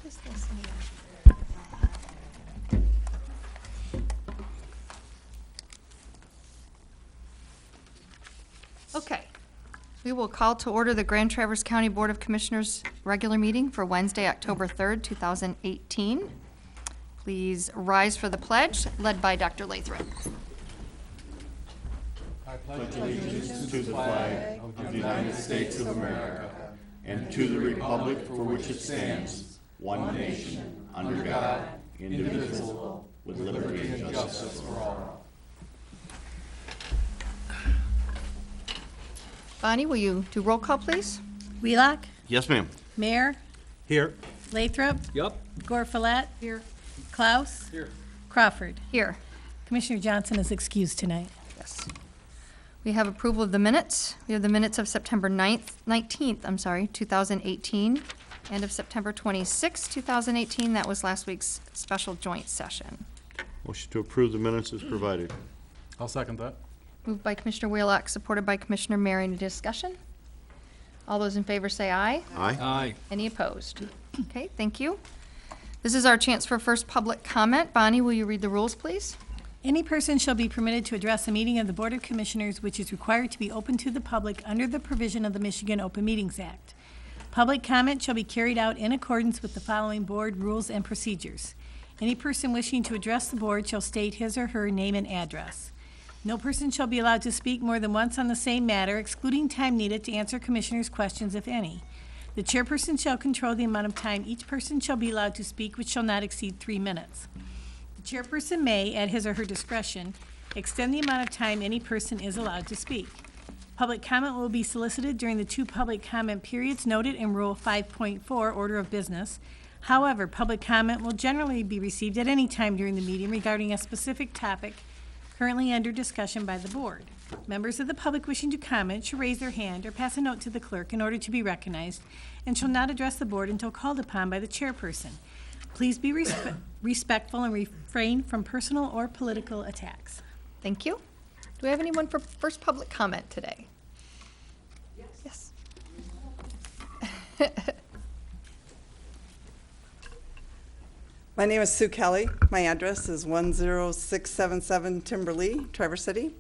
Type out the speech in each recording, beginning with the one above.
is this in here? Okay. We will call to order the Grand Traverse County Board of Commissioners regular meeting for Wednesday, October 3rd, 2018. Please rise for the pledge, led by Dr. Lathrop. I pledge allegiance to the flag of the United States of America and to the republic for which it stands, one nation, under God, indivisible, with liberty and justice for all. Bonnie, will you do roll call, please? Wheelock, Yes, ma'am. Mayor, Here. Lathrop, Yep. Gorfulet, Here. Klaus, Here. Crawford. Here. Commissioner Johnson is excused tonight. Yes. We have approval of the minutes. We have the minutes of September 19th, 2018, and of September 26th, 2018. That was last week's special joint session. Motion to approve the minutes is provided. I'll second that. Moved by Commissioner Wheelock, supported by Commissioner Mary. Any discussion? All those in favor say aye. Aye. Aye. Any opposed? Okay, thank you. This is our chance for first public comment. Bonnie, will you read the rules, please? Any person shall be permitted to address a meeting of the Board of Commissioners which is required to be open to the public under the provision of the Michigan Open Meetings Act. Public comment shall be carried out in accordance with the following board rules and procedures. Any person wishing to address the board shall state his or her name and address. No person shall be allowed to speak more than once on the same matter, excluding time needed to answer commissioners' questions, if any. The chairperson shall control the amount of time each person shall be allowed to speak, which shall not exceed 3 minutes. The chairperson may, at his or her discretion, extend the amount of time any person is allowed to speak. Public comment will be solicited during the 2 public comment periods noted in Rule 5.4, Order of Business. However, public comment will generally be received at any time during the meeting regarding a specific topic currently under discussion by the board. Members of the public wishing to comment should raise their hand or pass a note to the clerk in order to be recognized and shall not address the board until called upon by the chairperson. Please be respectful and refrain from personal or political attacks. Thank you. Do we have anyone for first public comment today? Yes. My name is Sue Kelly. My address is 10677 Timberlea, Traverse City.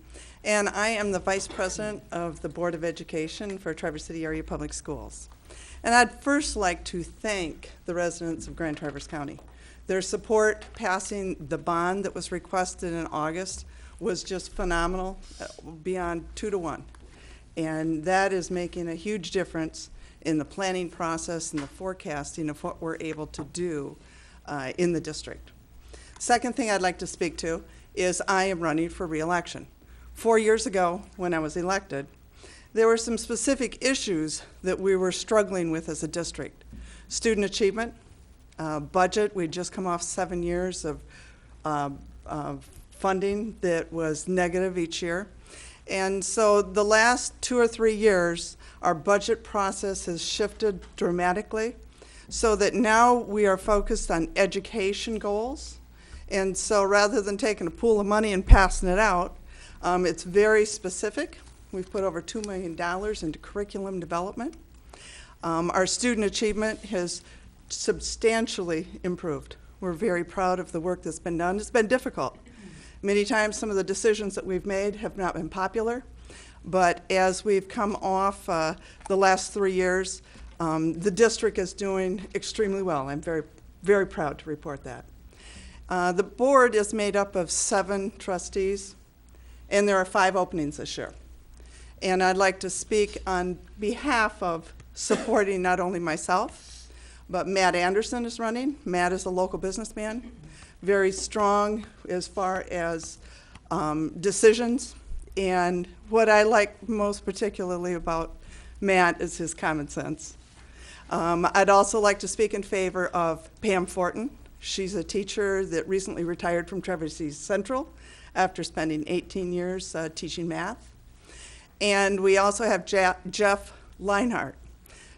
And I am the Vice President of the Board of Education for Traverse City Area Public Schools. And I'd first like to thank the residents of Grand Traverse County. Their support passing the bond that was requested in August was just phenomenal, beyond 2 to 1. And that is making a huge difference in the planning process and the forecasting of what we're able to do in the district. Second thing I'd like to speak to is I am running for re-election. 4 years ago, when I was elected, there were some specific issues that we were struggling with as a district. Student achievement, budget. We'd just come off 7 years of funding that was negative each year. And so the last 2 or 3 years, our budget process has shifted dramatically, so that now we are focused on education goals. And so rather than taking a pool of money and passing it out, it's very specific. We've put over $2 million into curriculum development. Our student achievement has substantially improved. We're very proud of the work that's been done. It's been difficult. Many times some of the decisions that we've made have not been popular, but as we've come off the last 3 years, the district is doing extremely well. I'm very, very proud to report that. The board is made up of 7 trustees, and there are 5 openings this year. And I'd like to speak on behalf of supporting not only myself, but Matt Anderson is running. Matt is a local businessman, very strong as far as decisions. And what I like most particularly about Matt is his common sense. I'd also like to speak in favor of Pam Fortin. She's a teacher that recently retired from Traverse City Central after spending 18 years teaching math. And we also have Jeff Leinhart.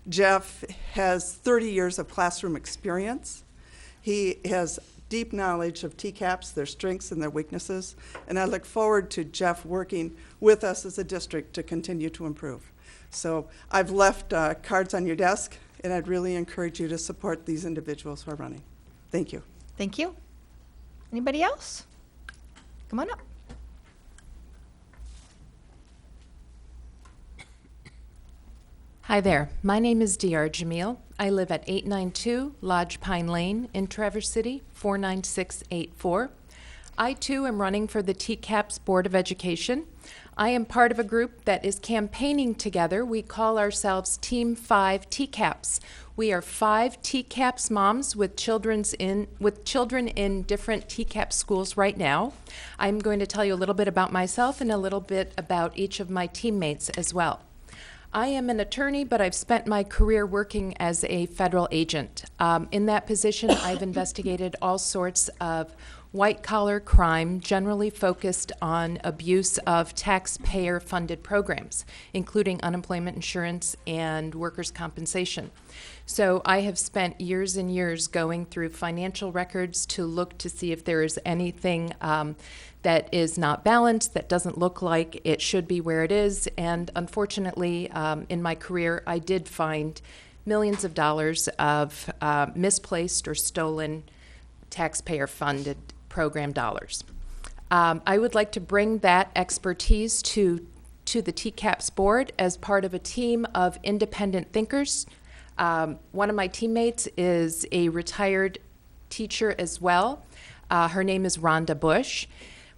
Jeff has 30 years of classroom experience. He has deep knowledge of TCAPs, their strengths and their weaknesses, and I look forward to Jeff working with us as a district to continue to improve. So I've left cards on your desk and I'd really encourage you to support these individuals who are running. Thank you. Thank you. Anybody else? Come on up. Hi there. My name is D.R. Jamil. I live at 892 Lodge Pine Lane in Traverse City, 49684. I, too, am running for the TCAPS Board of Education. I am part of a group that is campaigning together. We call ourselves Team 5 TCAPS. We are 5 TCAPS moms with children in different TCAPS schools right now. I'm going to tell you a little bit about myself and a little bit about each of my teammates as well. I am an attorney, but I've spent my career working as a federal agent. In that position, I've investigated all sorts of white-collar crime, generally focused on abuse of taxpayer-funded programs, including unemployment insurance and workers' compensation. So I have spent years and years going through financial records to look to see if there is anything that is not balanced, that doesn't look like it should be where it is. And unfortunately, in my career, I did find millions of dollars of misplaced or stolen taxpayer-funded program dollars. I would like to bring that expertise to the TCAPS board as part of a team of independent thinkers. One of my teammates is a retired teacher as well. Her name is Rhonda Bush.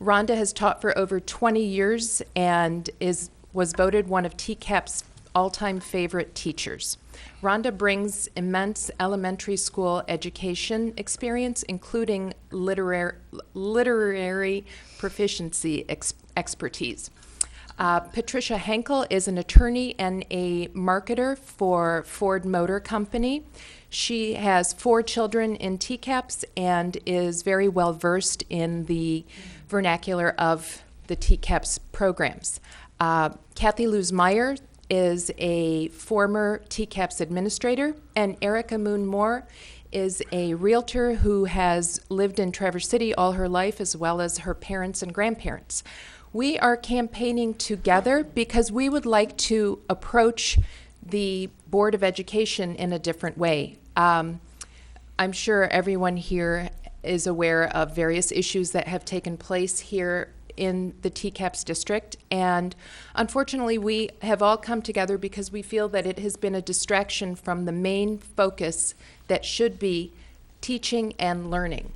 Rhonda has taught for over 20 years and was voted one of TCAP's all-time favorite teachers. Rhonda brings immense elementary school education experience, including literary proficiency expertise. Patricia Henkel is an attorney and a marketer for Ford Motor Company. She has 4 children in TCAPS and is very well versed in the vernacular of the TCAPS programs. Kathy Luz-Meyer is a former TCAPS administrator, and Erica Moon Moore is a realtor who has lived in Traverse City all her life, as well as her parents and grandparents. We are campaigning together because we would like to approach the Board of Education in a different way. I'm sure everyone here is aware of various issues that have taken place here in the TCAPS district, and unfortunately we have all come together because we feel that it has been a distraction from the main focus that should be teaching and learning.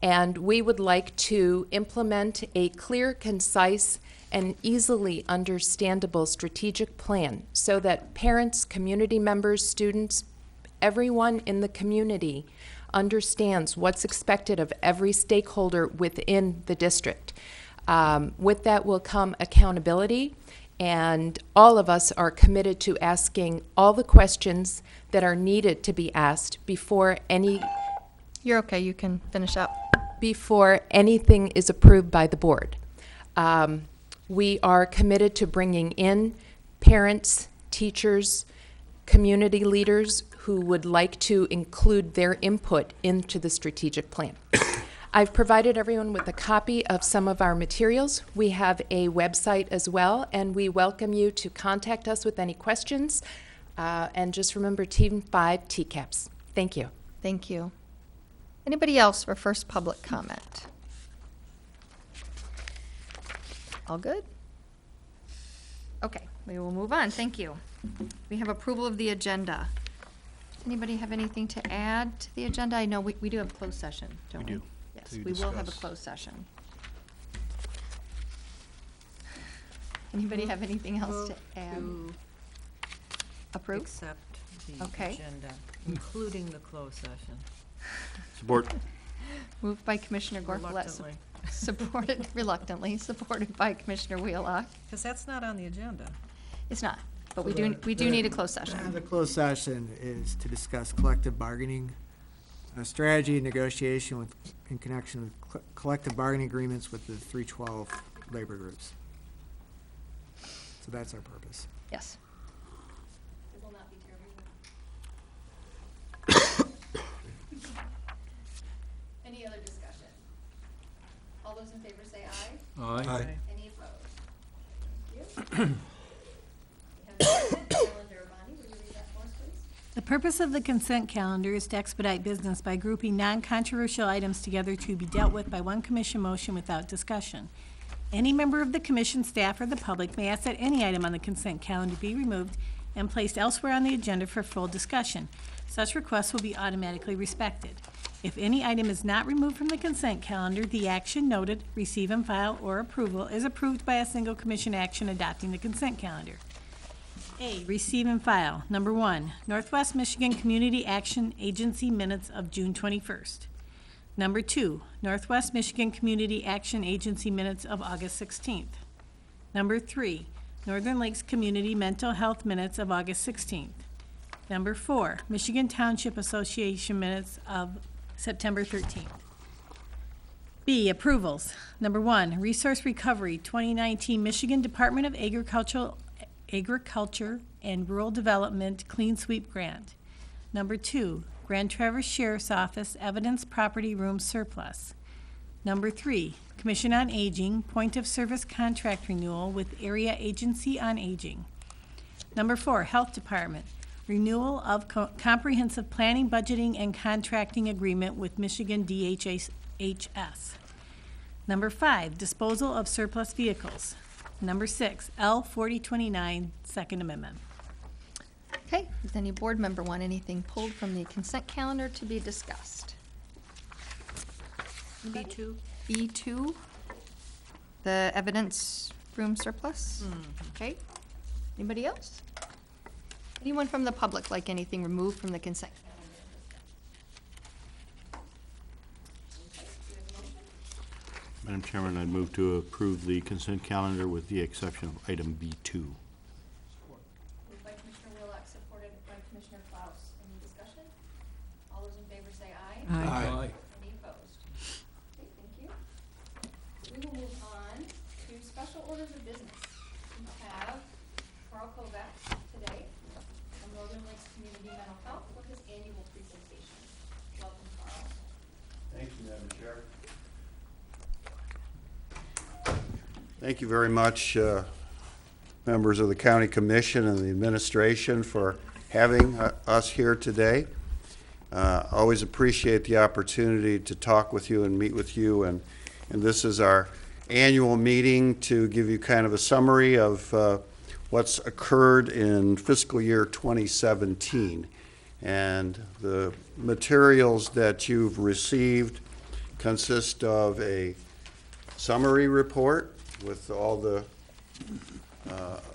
And we would like to implement a clear, concise, and easily understandable strategic plan so that parents, community members, students, everyone in the community understands what's expected of every stakeholder within the district. With that will come accountability, and all of us are committed to asking all the questions that are needed to be asked before You're okay, you can finish up. before anything is approved by the board. We are committed to bringing in parents, teachers, community leaders who would like to include their input into the strategic plan. I've provided everyone with a copy of some of our materials. We have a website as well, and we welcome you to contact us with any questions. And just remember, Team 5 TCAPS. Thank you. Thank you. Anybody else for first public comment? All good? Okay, we will move on. Thank you. We have approval of the agenda. Anybody have anything to add to the agenda? I know we do have a closed session, don't we? We do. Yes, To we will have a discuss. closed session. Anybody have anything else to add? To Approve? accept the Okay. agenda, including the closed session. Support. Moved by Commissioner Gorfulet, Reluctantly. supported reluctantly, supported by Commissioner Wheelock. Because that's not on the agenda. It's not, but we do need a closed session. The closed session is to discuss collective bargaining strategy, negotiation in connection with collective bargaining agreements with the 312 labor groups. So that's our purpose. Yes. Any other discussion? All those in favor say aye. Aye. Any opposed? Thank you. We have the consent calendar. Bonnie, will you read that for us, please? purpose of the consent calendar is to expedite business by grouping non-controversial items together to be dealt with by one commission motion without discussion. Any member of the commission, staff, or the public may ask that any item on the consent calendar be removed and placed elsewhere on the agenda for full discussion. Such requests will be automatically respected. If any item is not removed from the consent calendar, the action noted, receive and file, or approval is approved by a single commission action adopting the consent calendar. A, receive and file. Number 1, Northwest Michigan Community Action Agency minutes of June 21st. Number 2, Northwest Michigan Community Action Agency minutes of August 16th. Number 3, Northern Lakes Community Mental Health minutes of August 16th. Number 4, Michigan Township Association minutes of September 13th. B, approvals. Number 1, Resource Recovery 2019 Michigan Department of Agriculture and Rural Development Clean Sweep Grant. Number 2, Grand Traverse Sheriff's Office Evidence Property Room Surplus. Number 3, Commission on Aging Point of Service Contract Renewal with Area Agency on Aging. Number 4, Health Department Renewal of Comprehensive Planning, Budgeting, and Contracting Agreement with Michigan DHS. Number 5, Disposal of Surplus Vehicles. Number 6, L 4029, Second Amendment. Okay, does any board member want anything pulled from the consent calendar to be discussed? B2? B2, the evidence room surplus? Okay, anybody else? Anyone from the public like anything removed from the consent calendar? Madam Chairman, I'd move to approve the consent calendar with the exception of item B2. Moved by Commissioner Willock, supported by Commissioner Klaus. Any discussion? All those in favor say aye. Aye. Any opposed? Okay, thank you. We will move on to special orders of business. We have Carl Kovacs today from Northern Lakes Community Mental Health for his annual presentation. Welcome, Carl. Thank you, Madam Chair. Thank you very much, members of the County Commission and the administration, for having us here today. Always appreciate the opportunity to talk with you and meet with you, and this is our annual meeting to give you kind of a summary of what's occurred in fiscal year 2017. And the materials that you've received consist of a summary report with all the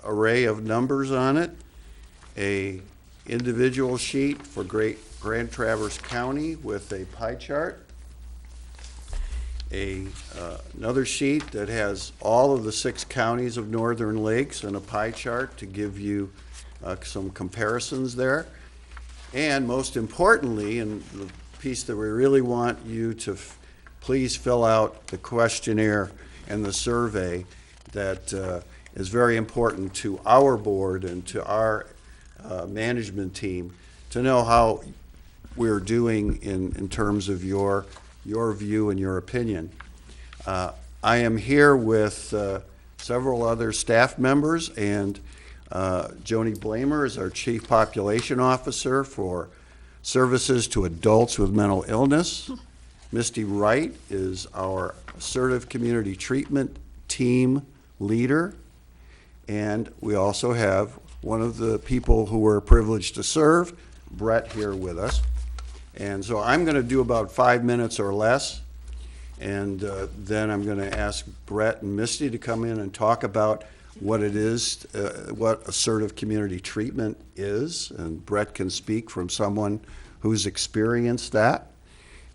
array of numbers on it, a individual sheet for Grand Traverse County with a pie chart, another sheet that has all of the 6 counties of Northern Lakes and a pie chart to give you some comparisons there, and most importantly, and the piece that we really want you to please fill out the questionnaire and the survey that is very important to our board and to our management team to know how we're doing in terms of your view and your opinion. I am here with several other staff members, and Joni Blamer is our Chief Population Officer for Services to Adults with Mental Illness. Misty Wright is our Assertive Community Treatment Team Leader. And we also have one of the people who we're privileged to serve, Brett, here with us. And so I'm going to do about 5 minutes or less. And then I'm going to ask Brett and Misty to come in and talk about what it is, what assertive community treatment is. And Brett can speak from someone who's experienced that.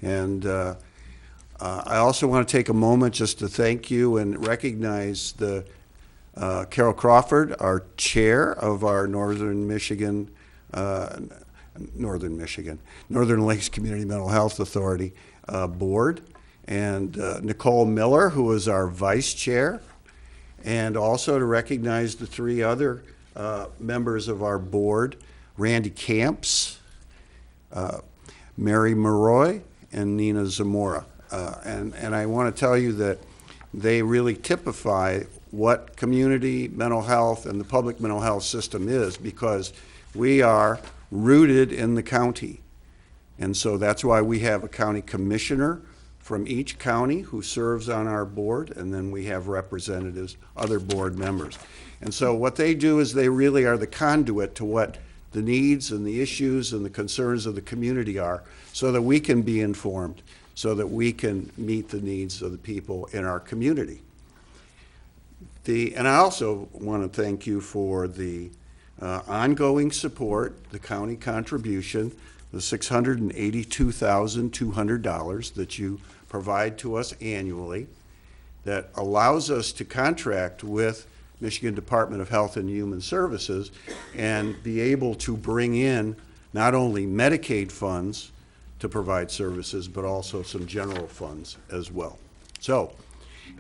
And I also want to take a moment just to thank you and recognize the Carol Crawford, our chair of our Northern Lakes Community Mental Health Authority board, and Nicole Miller, who is our vice chair, and also to recognize the 3 other members of our board, Randy Camps, Mary Maroy, and Nina Zamora. And I want to tell you that they really typify what community mental health and the public mental health system is, because we are rooted in the county. And so that's why we have a county commissioner from each county who serves on our board, and then we have representatives, other board members. And so what they do is they really are the conduit to what the needs and the issues and the concerns of the community are, so that we can be informed, so that we can meet the needs of the people in our community. And I also want to thank you for the ongoing support, the county contribution, the $682,200 that you provide to us annually, that allows us to contract with Michigan Department of Health and Human Services and be able to bring in not only Medicaid funds to provide services, but also some general funds as well. So,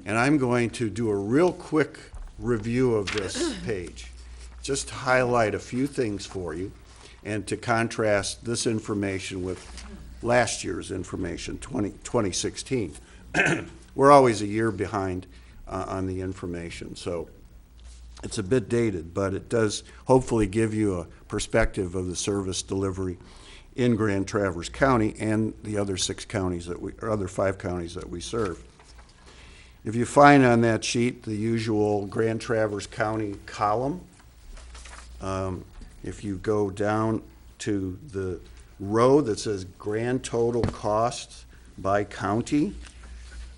and I'm going to do a real quick review of this page, just to highlight a few things for you and to contrast this information with last year's information, 2016. We're always a year behind on the information, so it's a bit dated, but it does hopefully give you a perspective of the service delivery in Grand Traverse County and the other 5 counties that we serve. If you find on that sheet the usual Grand Traverse County column, if you go down to the row that says grand total costs by county,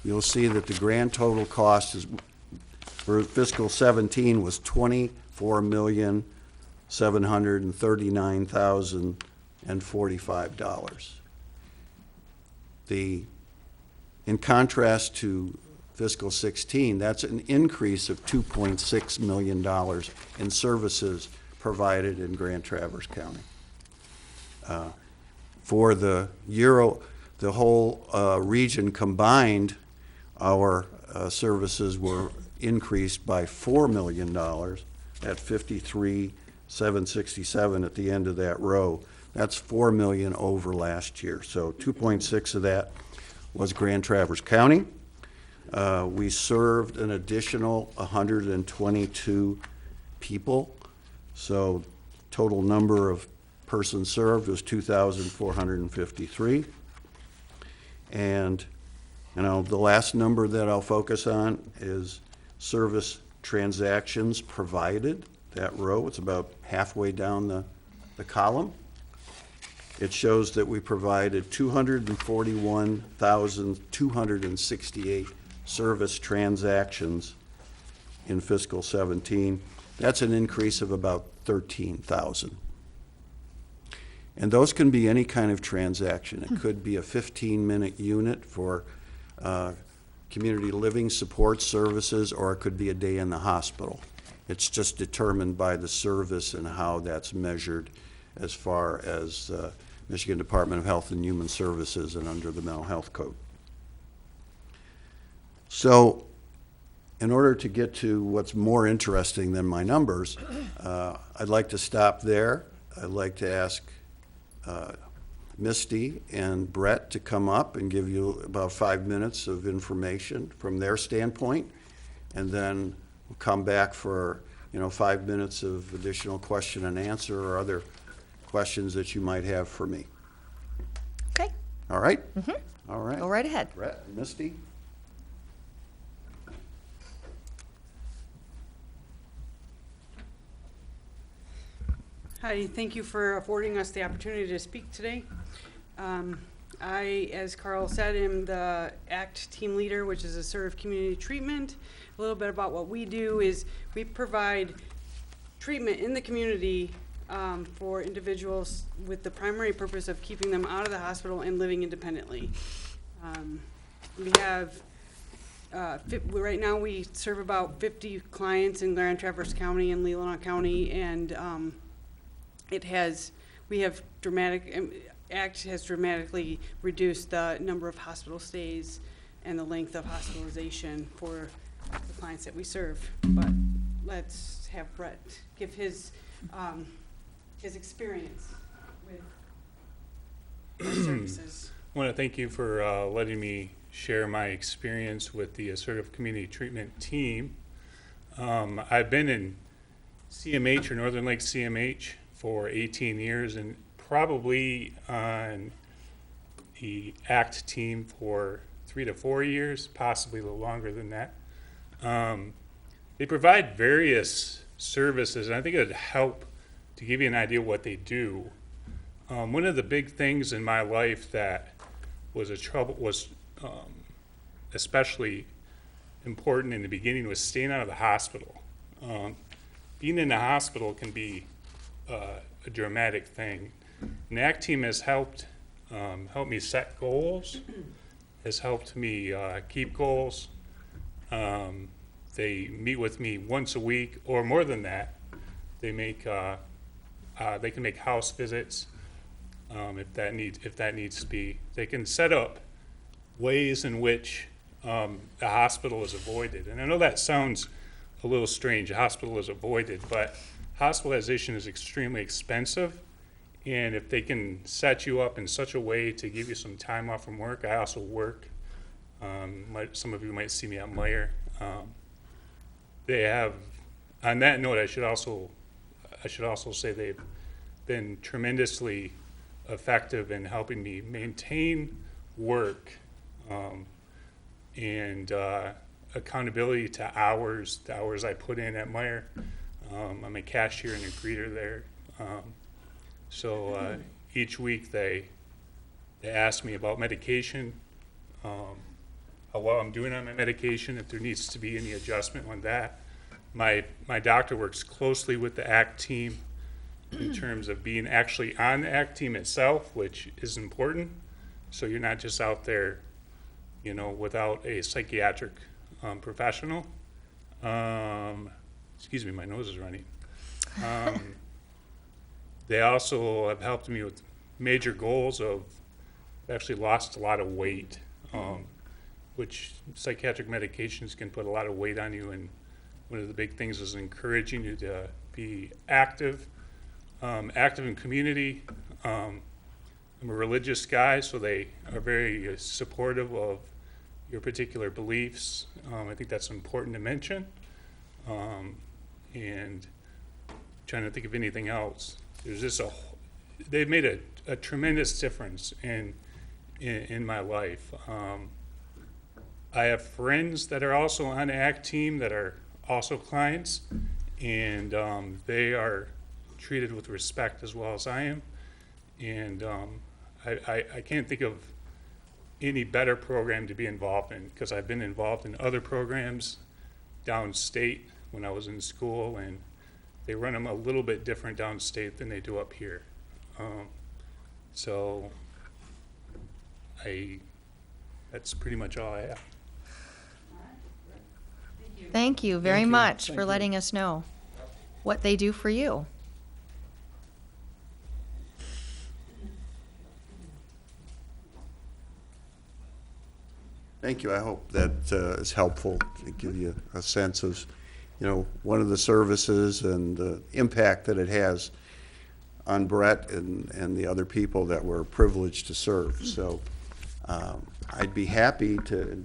you'll see that the grand total cost is for fiscal 17 was $24,739,045. In contrast to fiscal 16, that's an increase of $2.6 million in services provided in Grand Traverse County. For the whole region combined, our services were increased by $4 million at 53,767 at the end of that row. That's $4 million over last year. So 2.6 of that was Grand Traverse County. We served an additional 122 people. So total number of persons served was 2,453. And the last number that I'll focus on is service transactions provided, that row. It's about halfway down the column. It shows that we provided 241,268 service transactions in fiscal 17. That's an increase of about 13,000. And those can be any kind of transaction. It could be a 15-minute unit for community living support services, or it could be a day in the hospital. It's just determined by the service and how that's measured as far as Michigan Department of Health and Human Services and under the Mental Health Code. So in order to get to what's more interesting than my numbers, I'd like to stop there. I'd like to ask Misty and Brett to come up and give you about 5 minutes of information from their standpoint, and then we'll come back for 5 minutes of additional question and answer or other questions that you might have for me. Okay, All right? All right. go right ahead. Brett, Misty? Hi, thank you for affording us the opportunity to speak today. I, as Carl said, am the ACT team leader, which is Assertive Community Treatment. A little bit about what we do is we provide treatment in the community for individuals with the primary purpose of keeping them out of the hospital and living independently. We have, right now we serve about 50 clients in Grand Traverse County and Leelanau County, and ACT has dramatically reduced the number of hospital stays and the length of hospitalization for the clients that we serve. But let's have Brett give his experience with our services. I want to thank you for letting me share my experience with the Assertive Community Treatment team. I've been in CMH, or Northern Lakes CMH, for 18 years and probably on the ACT team for 3 to 4 years, possibly a little longer than that. They provide various services, and I think it would help to give you an idea of what they do. One of the big things in my life that was especially important in the beginning was staying out of the hospital. Being in the hospital can be a dramatic thing. And the ACT team has helped me set goals, has helped me keep goals. They meet with me once a week or more than that. They can make house visits if that needs to be. They can set up ways in which the hospital is avoided. And I know that sounds a little strange. A hospital is avoided, but hospitalization is extremely expensive. And if they can set you up in such a way to give you some time off from work, I also work. Some of you might see me at Meyer. They have, on that note, I should also say they've been tremendously effective in helping me maintain work and accountability to the hours I put in at Meyer. I'm a cashier and a greeter there. So each week they ask me about medication, how well I'm doing on my medication, if there needs to be any adjustment on that. My doctor works closely with the ACT team in terms of being actually on the ACT team itself, which is important. So you're not just out there, without a psychiatric professional. Excuse me, my nose is running. They also have helped me with major goals of, I've actually lost a lot of weight, which psychiatric medications can put a lot of weight on you. And one of the big things is encouraging you to be active in community. I'm a religious guy, so they are very supportive of your particular beliefs. I think that's important to mention. And trying to think of anything else. There's just they've made a tremendous difference in my life. I have friends that are also on the ACT team that are also clients, and they are treated with respect as well as I am. And I can't think of any better program to be involved in, because I've been involved in other programs downstate when I was in school, and they run them a little bit different downstate than they do up here. So that's pretty much all I have. Thank you very much for letting us know what they do for you. Thank you. I hope that is helpful to give you a sense of, one of the services and the impact that it has on Brett and the other people that we're privileged to serve. So I'd be happy to,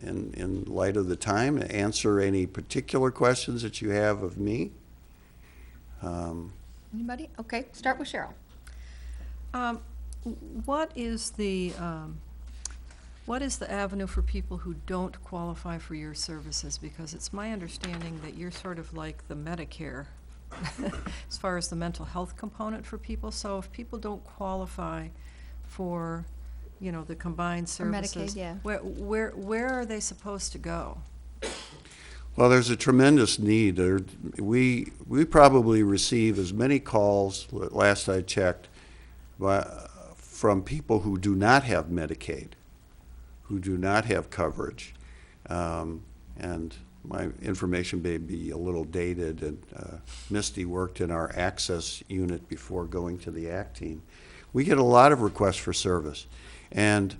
in light of the time, answer any particular questions that you have of me. Anybody? Okay, start with Cheryl. What is the avenue for people who don't qualify for your services? Because it's my understanding that you're sort of like the Medicare as far as the mental health component for people. So if people don't qualify for, the combined services, Medicaid, yeah. where are they supposed to go? Well, there's a tremendous need. We probably receive as many calls, last I checked, from people who do not have Medicaid, who do not have coverage. And my information may be a little dated, and Misty worked in our access unit before going to the ACT team. We get a lot of requests for service. And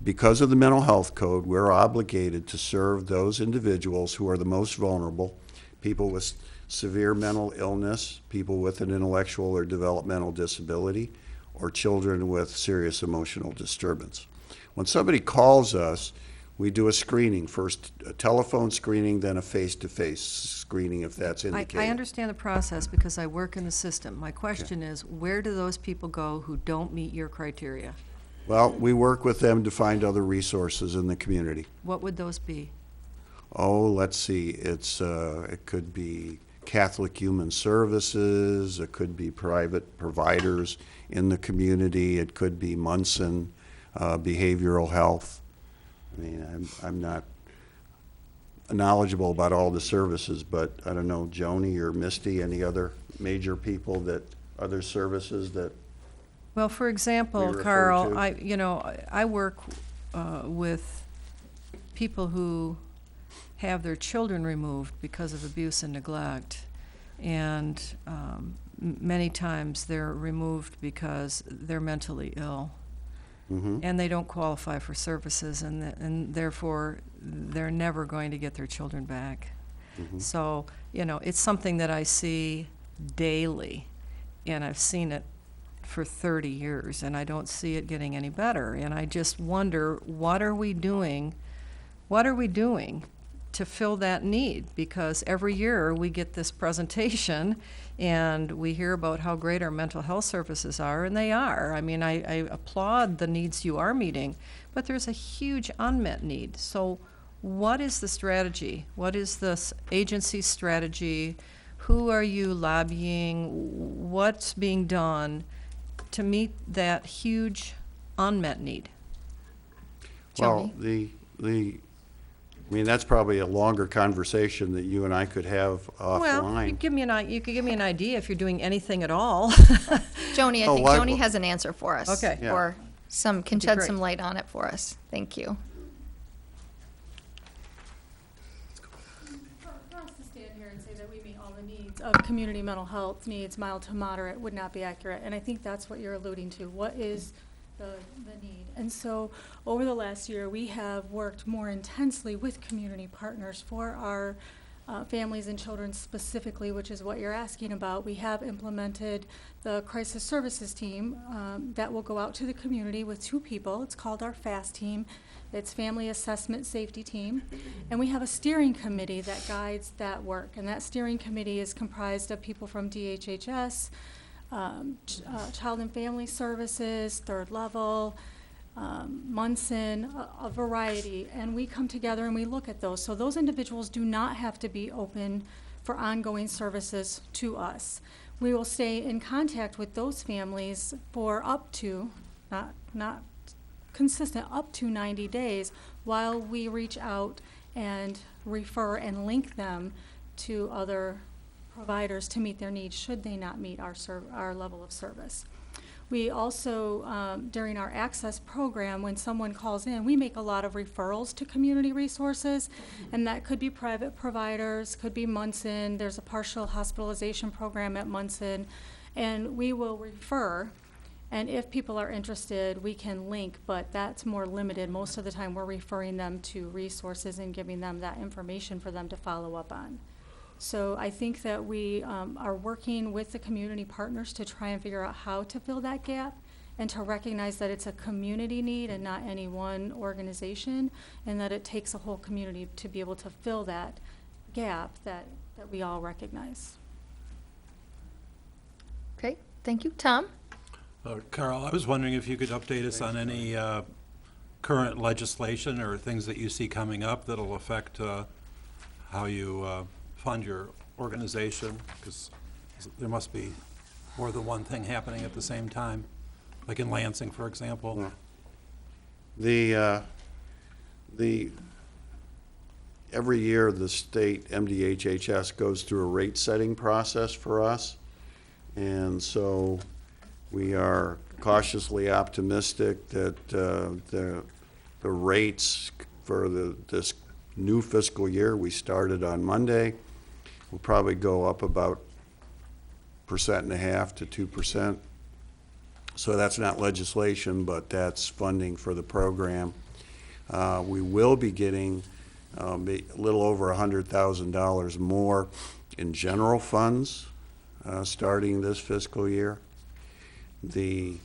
because of the mental health code, we're obligated to serve those individuals who are the most vulnerable, people with severe mental illness, people with an intellectual or developmental disability, or children with serious emotional disturbance. When somebody calls us, We do a screening, first a telephone screening, then a face-to-face screening if that's indicated. I understand the process because I work in the system. My question is, where do those people go who don't meet your criteria? Well, we work with them to find other resources in the community. What would those be? Oh, let's see, it could be Catholic Human Services, it could be private providers in the community, it could be Munson Behavioral Health. I mean, I'm not knowledgeable about all the services, but I don't know, Joni or Misty, any other major people other services that, Well, for We example, refer Carl, to- I work with people who have their children removed because of abuse and neglect. And many times they're removed because they're mentally ill. And they don't qualify for services, and therefore they're never going to get their children back. So, it's something that I see daily, and I've seen it for 30 years, and I don't see it getting any better. And I just wonder, what are we doing to fill that need? Because every year we get this presentation and we hear about how great our mental health services are, and they are. I mean, I applaud the needs you are meeting, but there's a huge unmet need. So what is the strategy? What is this agency's strategy? Who are you lobbying? What's being done to meet that huge unmet need? well, I mean, that's probably a longer conversation that you and I could have Well, you offline. could give me an idea if you're doing anything at all. Joni, I Oh, think well, Joni has an answer for us. Okay. Yeah. Or can be shed great. some light on it for us. Thank you. For us to stand here and say that we meet all the needs of community mental health needs, mild to moderate, would not be accurate. And I think that's what you're alluding to. What is the need? And so over the last year, we have worked more intensely with community partners for our families and children specifically, which is what you're asking about. We have implemented the crisis services team that will go out to the community with 2 people. It's called our FAST team. It's Family Assessment Safety Team. And we have a steering committee that guides that work. And that steering committee is comprised of people from DHHS, Child and Family Services, Third Level, Munson, a variety, and we come together and we look at those. So those individuals do not have to be open for ongoing services to us. We will stay in contact with those families for up to, not consistent, up to 90 days while we reach out and refer and link them to other providers to meet their needs should they not meet our level of service. We also, during our access program, when someone calls in, we make a lot of referrals to community resources, and that could be private providers, could be Munson. There's a partial hospitalization program at Munson, and we will refer. And if people are interested, we can link, but that's more limited. Most of the time, we're referring them to resources and giving them that information for them to follow up on. So I think that we are working with the community partners to try and figure out how to fill that gap and to recognize that it's a community need and not any one organization, and that it takes a whole community to be able to fill that gap that we all recognize. Okay, thank you. Tom? Carl, I was wondering if you could update us on any current legislation or things that you see coming up that'll affect how you fund your organization, because there must be more than one thing happening at the same time, like in Lansing, for example. Every year, the state MDHHS goes through a rate-setting process for us, and so we are cautiously optimistic that the rates for this new fiscal year, we started on Monday, will probably go up about 1.5% to 2%. So that's not legislation, but that's funding for the program. We will be getting a little over $100,000 more in general funds starting this fiscal year. The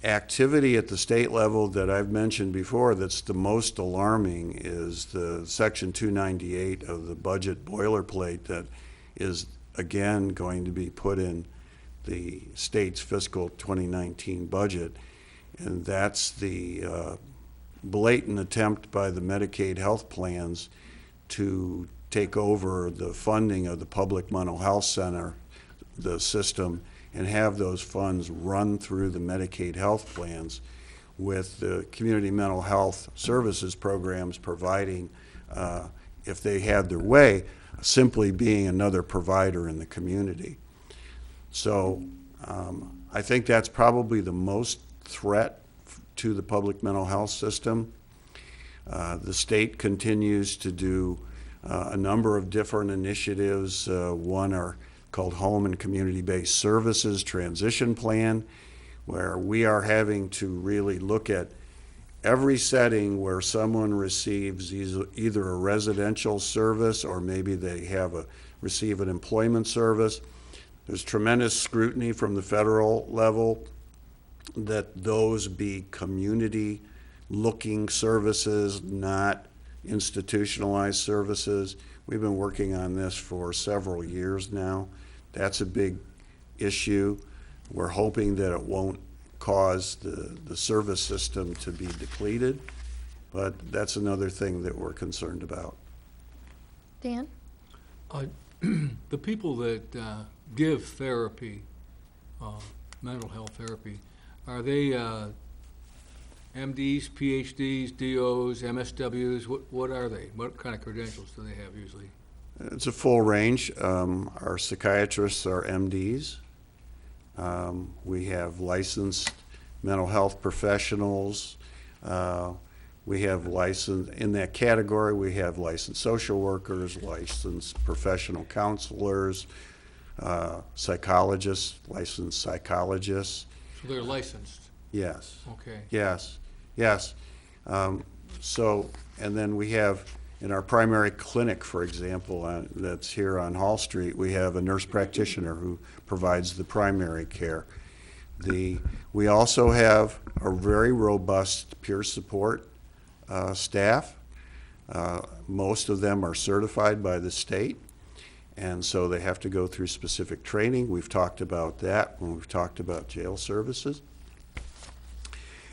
activity at the state level that I've mentioned before that's the most alarming is the Section 298 of the budget boilerplate that is again going to be put in the state's fiscal 2019 budget. And that's the blatant attempt by the Medicaid health plans to take over the funding of the public mental health center, the system, and have those funds run through the Medicaid health plans, with the community mental health services programs providing, if they had their way, simply being another provider in the community. So I think that's probably the most threat to the public mental health system. The state continues to do a number of different initiatives. One are called Home and Community-Based Services Transition Plan, where we are having to really look at every setting where someone receives either a residential service or maybe they receive an employment service. There's tremendous scrutiny from the federal level that those be community-looking services, not institutionalized services. We've been working on this for several years now. That's a big issue. We're hoping that it won't cause the service system to be depleted, but that's another thing that we're concerned about. Dan? The people that give therapy, mental health therapy, are they MDs, PhDs, DOs, MSWs? What are they? What kind of credentials do they have usually? It's a full range. Our psychiatrists are MDs. We have licensed mental health professionals. We have licensed, in that category, we have licensed social workers, licensed professional counselors, psychologists, licensed psychologists. So they're licensed? Yes. Okay. Yes, yes. So, and then we have, in our primary clinic, for example, that's here on Hall Street, we have a nurse practitioner who provides the primary care. We also have a very robust peer support staff. Most of them are certified by the state, and so they have to go through specific training. We've talked about that when we've talked about jail services.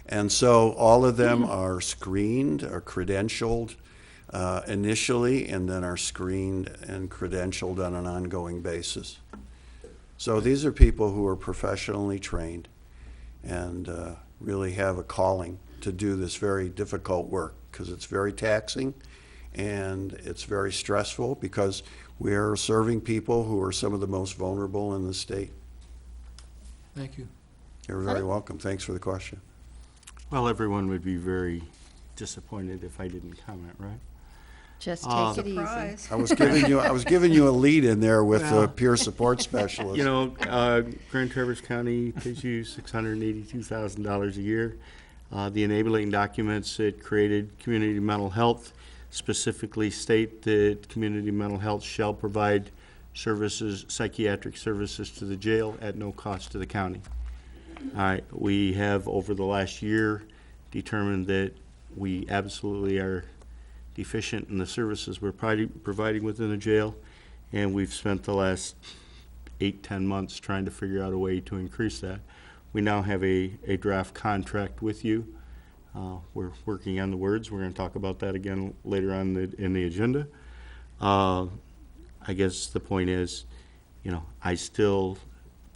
And so all of them are screened, are credentialed initially, and then are screened and credentialed on an ongoing basis. So these are people who are professionally trained and really have a calling to do this very difficult work, because it's very taxing and it's very stressful, because we are serving people who are some of the most vulnerable in the state. Thank you. You're very welcome. Thanks for the question. Well, everyone would be very disappointed if I didn't comment, right? Just take it easy. Surprise. I was giving you a lead in there with the Well, peer support specialist. You know, Grand Traverse County pays you $682,000 a year. The enabling documents that created community mental health specifically state that community mental health shall provide services, psychiatric services to the jail at no cost to the county. We have, over the last year, determined that we absolutely are deficient in the services we're providing within the jail, and we've spent the last 8-10 months trying to figure out a way to increase that. We now have a draft contract with you. We're working on the words. We're going to talk about that again later on in the agenda. I guess the point is, you know, I still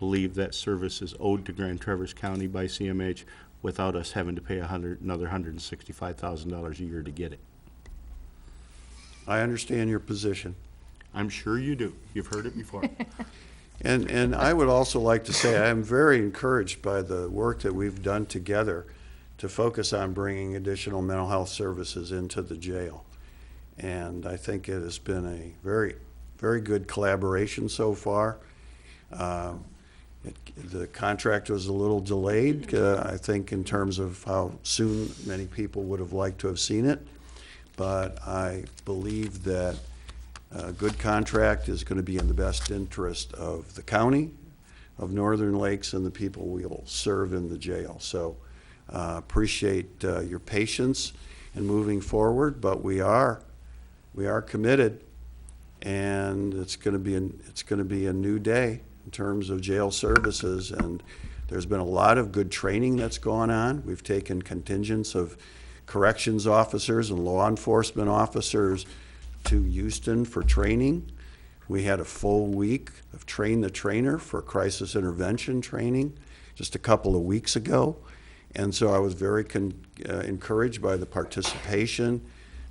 believe that service is owed to Grand Traverse County by CMH without us having to pay another $165,000 a year to get it. I understand your position. I'm sure you do. You've heard it before. And I would also like to say I am very encouraged by the work that we've done together to focus on bringing additional mental health services into the jail. And I think it has been a very, very good collaboration so far. The contract was a little delayed, I think, in terms of how soon many people would have liked to have seen it. But I believe that a good contract is going to be in the best interest of the county, of Northern Lakes and the people we will serve in the jail. So appreciate your patience in moving forward, but we are committed, and it's going to be a new day in terms of jail services. And there's been a lot of good training that's gone on. We've taken contingents of corrections officers and law enforcement officers to Houston for training. We had a full week of Train the Trainer for crisis intervention training just a couple of weeks ago. And so I was very encouraged by the participation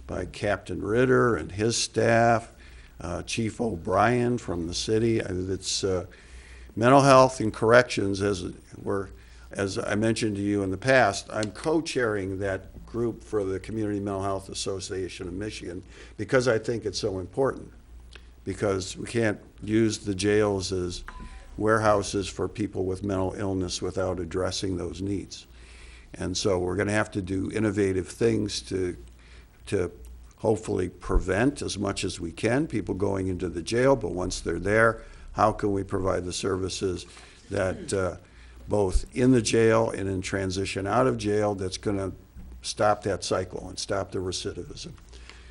by Captain Ritter and his staff, Chief O'Brien from the city. It's mental health and corrections, as I mentioned to you in the past. I'm co-chairing that group for the Community Mental Health Association of Michigan because I think it's so important. Because we can't use the jails as warehouses for people with mental illness without addressing those needs. And so we're going to have to do innovative things to hopefully prevent as much as we can people going into the jail, but once they're there, how can we provide the services that both in the jail and in transition out of jail that's going to stop that cycle and stop the recidivism?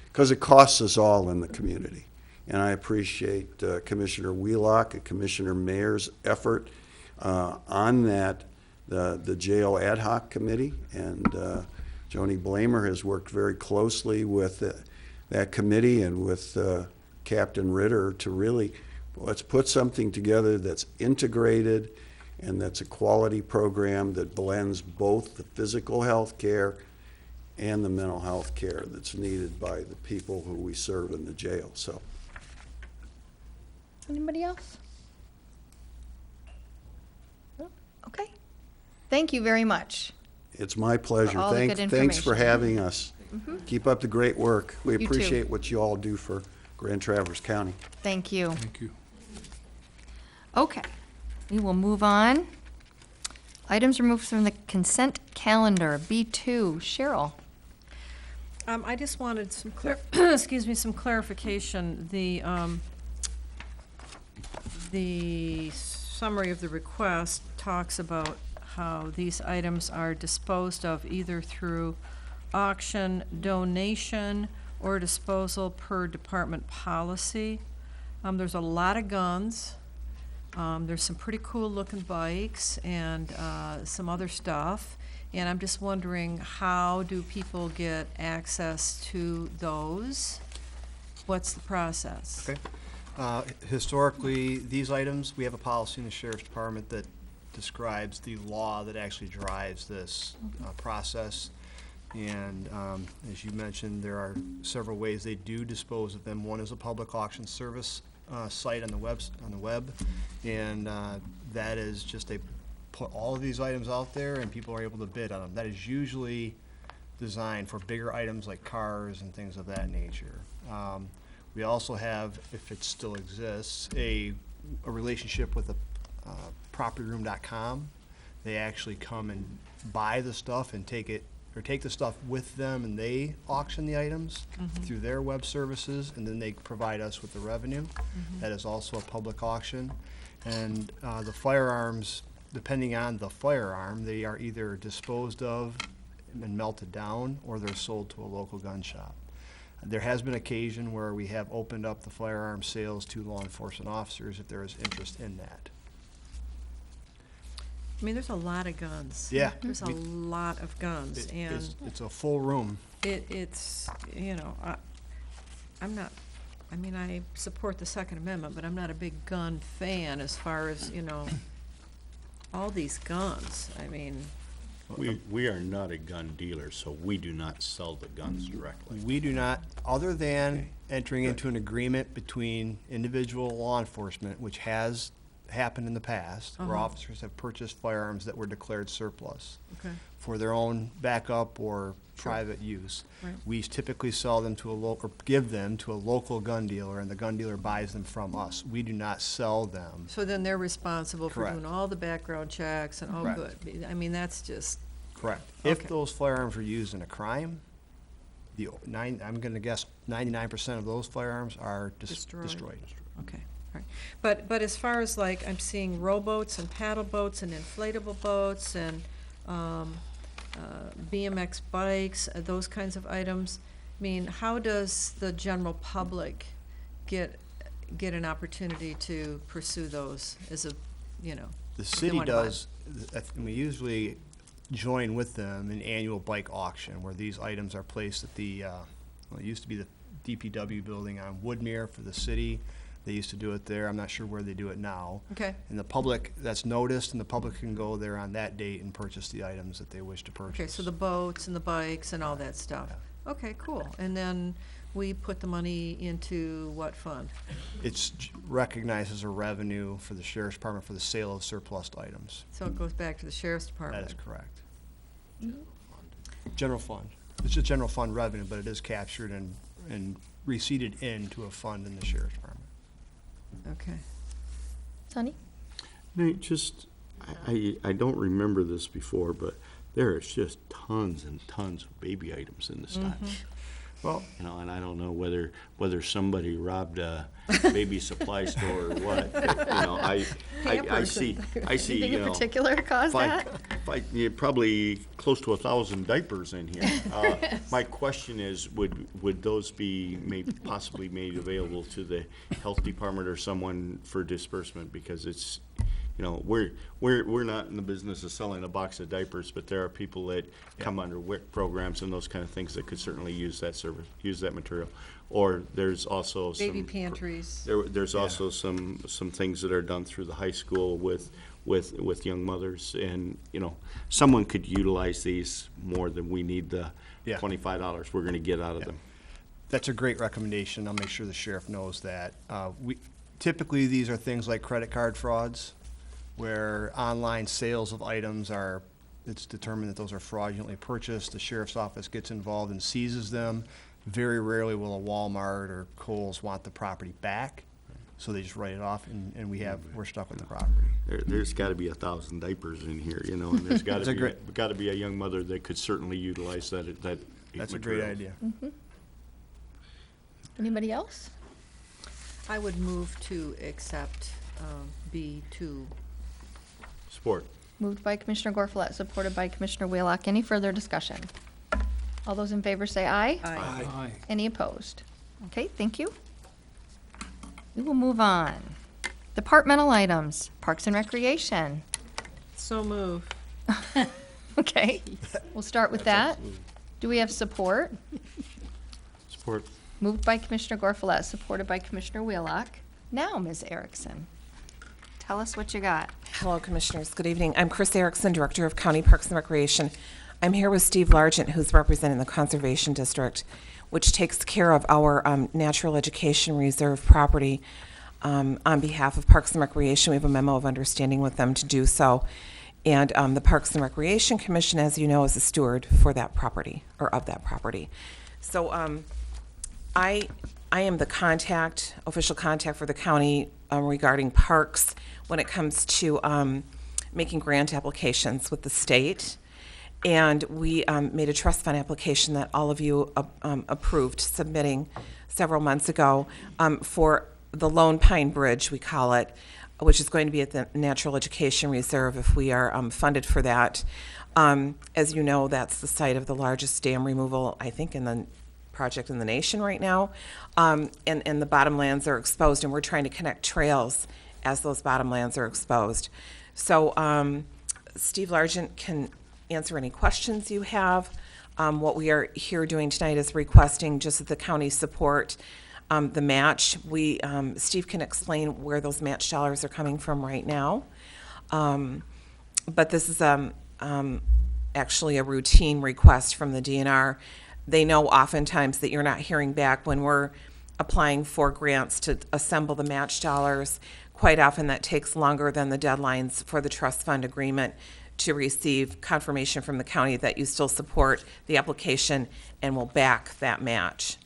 Because it costs us all in the community. And I appreciate Commissioner Wheelock and Commissioner Mayer's effort on that, the jail ad hoc committee. And Joni Blamer has worked very closely with that committee and with Captain Ritter to really, let's put something together that's integrated and that's a quality program that blends both the physical health care and the mental health care that's needed by the people who we serve in the jail. So. Anybody else? No? Okay. Thank you very much. It's my pleasure. For all the good Thanks for information. having us. Keep up the great work. We You too. appreciate what you all do for Grand Traverse County. Thank you. Thank you. Okay, we will move on. Items removed from the consent calendar, B2. Cheryl? I just wanted some excuse me, some clarification. The summary of the request talks about how these items are disposed of either through auction, donation, or disposal per department policy. There's a lot of guns. There's some pretty cool looking bikes and some other stuff. And I'm just wondering, how do people get access to those? What's the process? Okay. Historically, these items, we have a policy in the Sheriff's Department that describes the law that actually drives this process. And as you mentioned, there are several ways they do dispose of them. One is a public auction service site on the web, and that is just they put all of these items out there, and people are able to bid on them. That is usually designed for bigger items like cars and things of that nature. We also have, if it still exists, a relationship with propertyroom.com. They actually come and buy the stuff and take the stuff with them, and they auction the items through their web services, and then they provide us with the revenue. That is also a public auction. And the firearms, depending on the firearm, they are either disposed of and melted down, or they're sold to a local gun shop. There has been occasion where we have opened up the firearm sales to law enforcement officers if there is interest in that. I mean, there's a lot of guns. Yeah. There's a lot of guns, and It's a full room. it's, you know, I support the Second Amendment, but I'm not a big gun fan as far as, you know, all these guns. I mean, We are not a gun dealer, so we do not sell the guns directly. We do not, other than entering into an agreement between individual law enforcement, which has happened in the past, where officers have purchased firearms that were declared surplus okay, for their own backup or private use. Right. We typically sell them to or give them to a local gun dealer, and the gun dealer buys them from us. We do not sell them. so then they're responsible for Correct. doing all the background checks and, oh, Correct. good. I mean, that's just, Correct. Okay. If those firearms were used in a crime, I'm gonna guess 99% of those firearms are destroyed. okay, right. But as far as like, I'm seeing rowboats and paddle boats and inflatable boats and BMX bikes, those kinds of items. I mean, how does the general public get an opportunity to pursue those as a, you know? The if they city wanna buy does, and we usually join with them in annual bike auction where these items are placed at the, well, it used to be the DPW building on Woodmere for the city. They used to do it there. I'm not sure where they do it now. Okay. And the public, that's noticed, and the public can go there on that date and purchase the items that they wish to purchase. Okay, so the boats and the bikes and all that stuff. Okay, cool. And then we put the money into what fund? It's recognized as a revenue for the sheriff's department for the sale of surplus items. So it goes back to the sheriff's department? That is correct. General fund. It's just general fund revenue, but it is captured and receipted into a fund in the sheriff's department. Okay. Sonny? Nate, just, I don't remember this before, but there is just tons and tons of baby items in the stash. Well, You know, and I don't know whether somebody robbed a baby supply store or what. But, you know, I see, Anything you in know, particular cause that? yeah, probably close to 1,000 diapers in here. My question is, would those be possibly made available to the health department or someone for disbursement? Because it's, you know, we're not in the business of selling a box of diapers, but there are people that come under WIC programs and those kind of things that could certainly use that service, use that material. Or there's also some Baby pantries. There's also some things that are done through the high school with young mothers, and you know, someone could utilize these more than we need the $25 we're going to get out of them. that's a great recommendation. I'll make sure the sheriff knows that. Typically, these are things like credit card frauds, where online sales of items are, it's determined that those are fraudulently purchased. The sheriff's office gets involved and seizes them. Very rarely will a Walmart or Kohl's want the property back, so they just write it off, and we're stuck with the property. There's got to be 1,000 diapers in here, you know, and there's got That's a to be a young mother that could certainly utilize that That's a great idea. Anybody else? I would move to accept B2. Support. Moved by Commissioner Gorfulet, supported by Commissioner Wheelock. Any further discussion? All those in favor say aye. Aye. Any opposed? Okay, thank you. We will move on. Departmental items, Parks and Recreation. So move. Okay, we'll start with that. Do we have support? Support. Moved by Commissioner Gorfulet, supported by Commissioner Wheelock. Now, Ms. Erickson, tell us what you got. Hello, Commissioners. Good evening. I'm Chris Erickson, Director of County Parks and Recreation. I'm here with Steve Largent, who's representing the Conservation District, which takes care of our Natural Education Reserve property. On behalf of Parks and Recreation, we have a memo of understanding with them to do so. And the Parks and Recreation Commission, as you know, is a steward for that property, or of that property. So I am the official contact for the county regarding parks when it comes to making grant applications with the state. And we made a trust fund application that all of you approved submitting several months ago for the Lone Pine Bridge, we call it, which is going to be at the Natural Education Reserve if we are funded for that. As you know, that's the site of the largest dam removal, I think, in the project in the nation right now. And the bottomlands are exposed, and we're trying to connect trails as those bottomlands are exposed. So Steve Largent can answer any questions you have. What we are here doing tonight is requesting just that the county support the match. Steve can explain where those match dollars are coming from right now. But this is actually a routine request from the DNR. They know oftentimes that you're not hearing back when we're applying for grants to assemble the match dollars. Quite often that takes longer than the deadlines for the trust fund agreement to receive confirmation from the county that you still support the application and will back that match.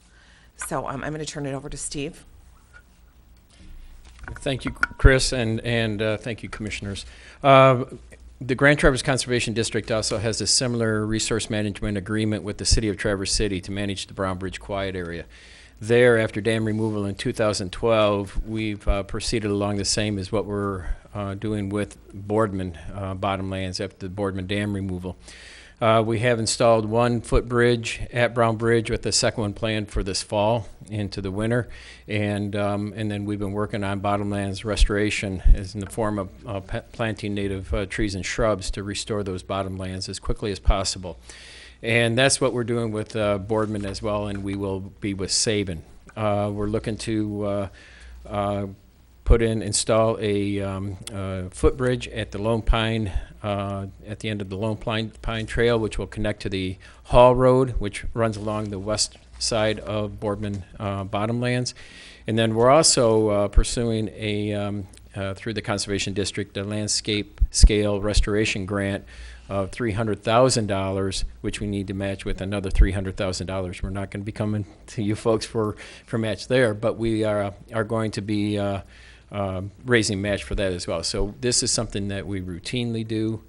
So I'm going to turn it over to Steve. Thank you, Chris, and thank you, Commissioners. The Grand Traverse Conservation District also has a similar resource management agreement with the City of Traverse City to manage the Brown Bridge Quiet Area. there, after dam removal in 2012, we've proceeded along the same as what we're doing with Boardman bottomlands after the Boardman dam removal. We have installed one footbridge at Brown Bridge with the second one planned for this fall into the winter. And then we've been working on bottomlands restoration as in the form of planting native trees and shrubs to restore those bottomlands as quickly as possible. And that's what we're doing with Boardman as well, and we will be with Sabin. We're looking to install a footbridge at the Lone Pine, at the end of the Lone Pine Trail, which will connect to the Hall Road, which runs along the west side of Boardman bottomlands. And then we're also pursuing through the Conservation District, a landscape scale restoration grant of $300,000, which we need to match with another $300,000. We're not going to be coming to you folks for match there, but we are going to be raising match for that as well. So this is something that we routinely do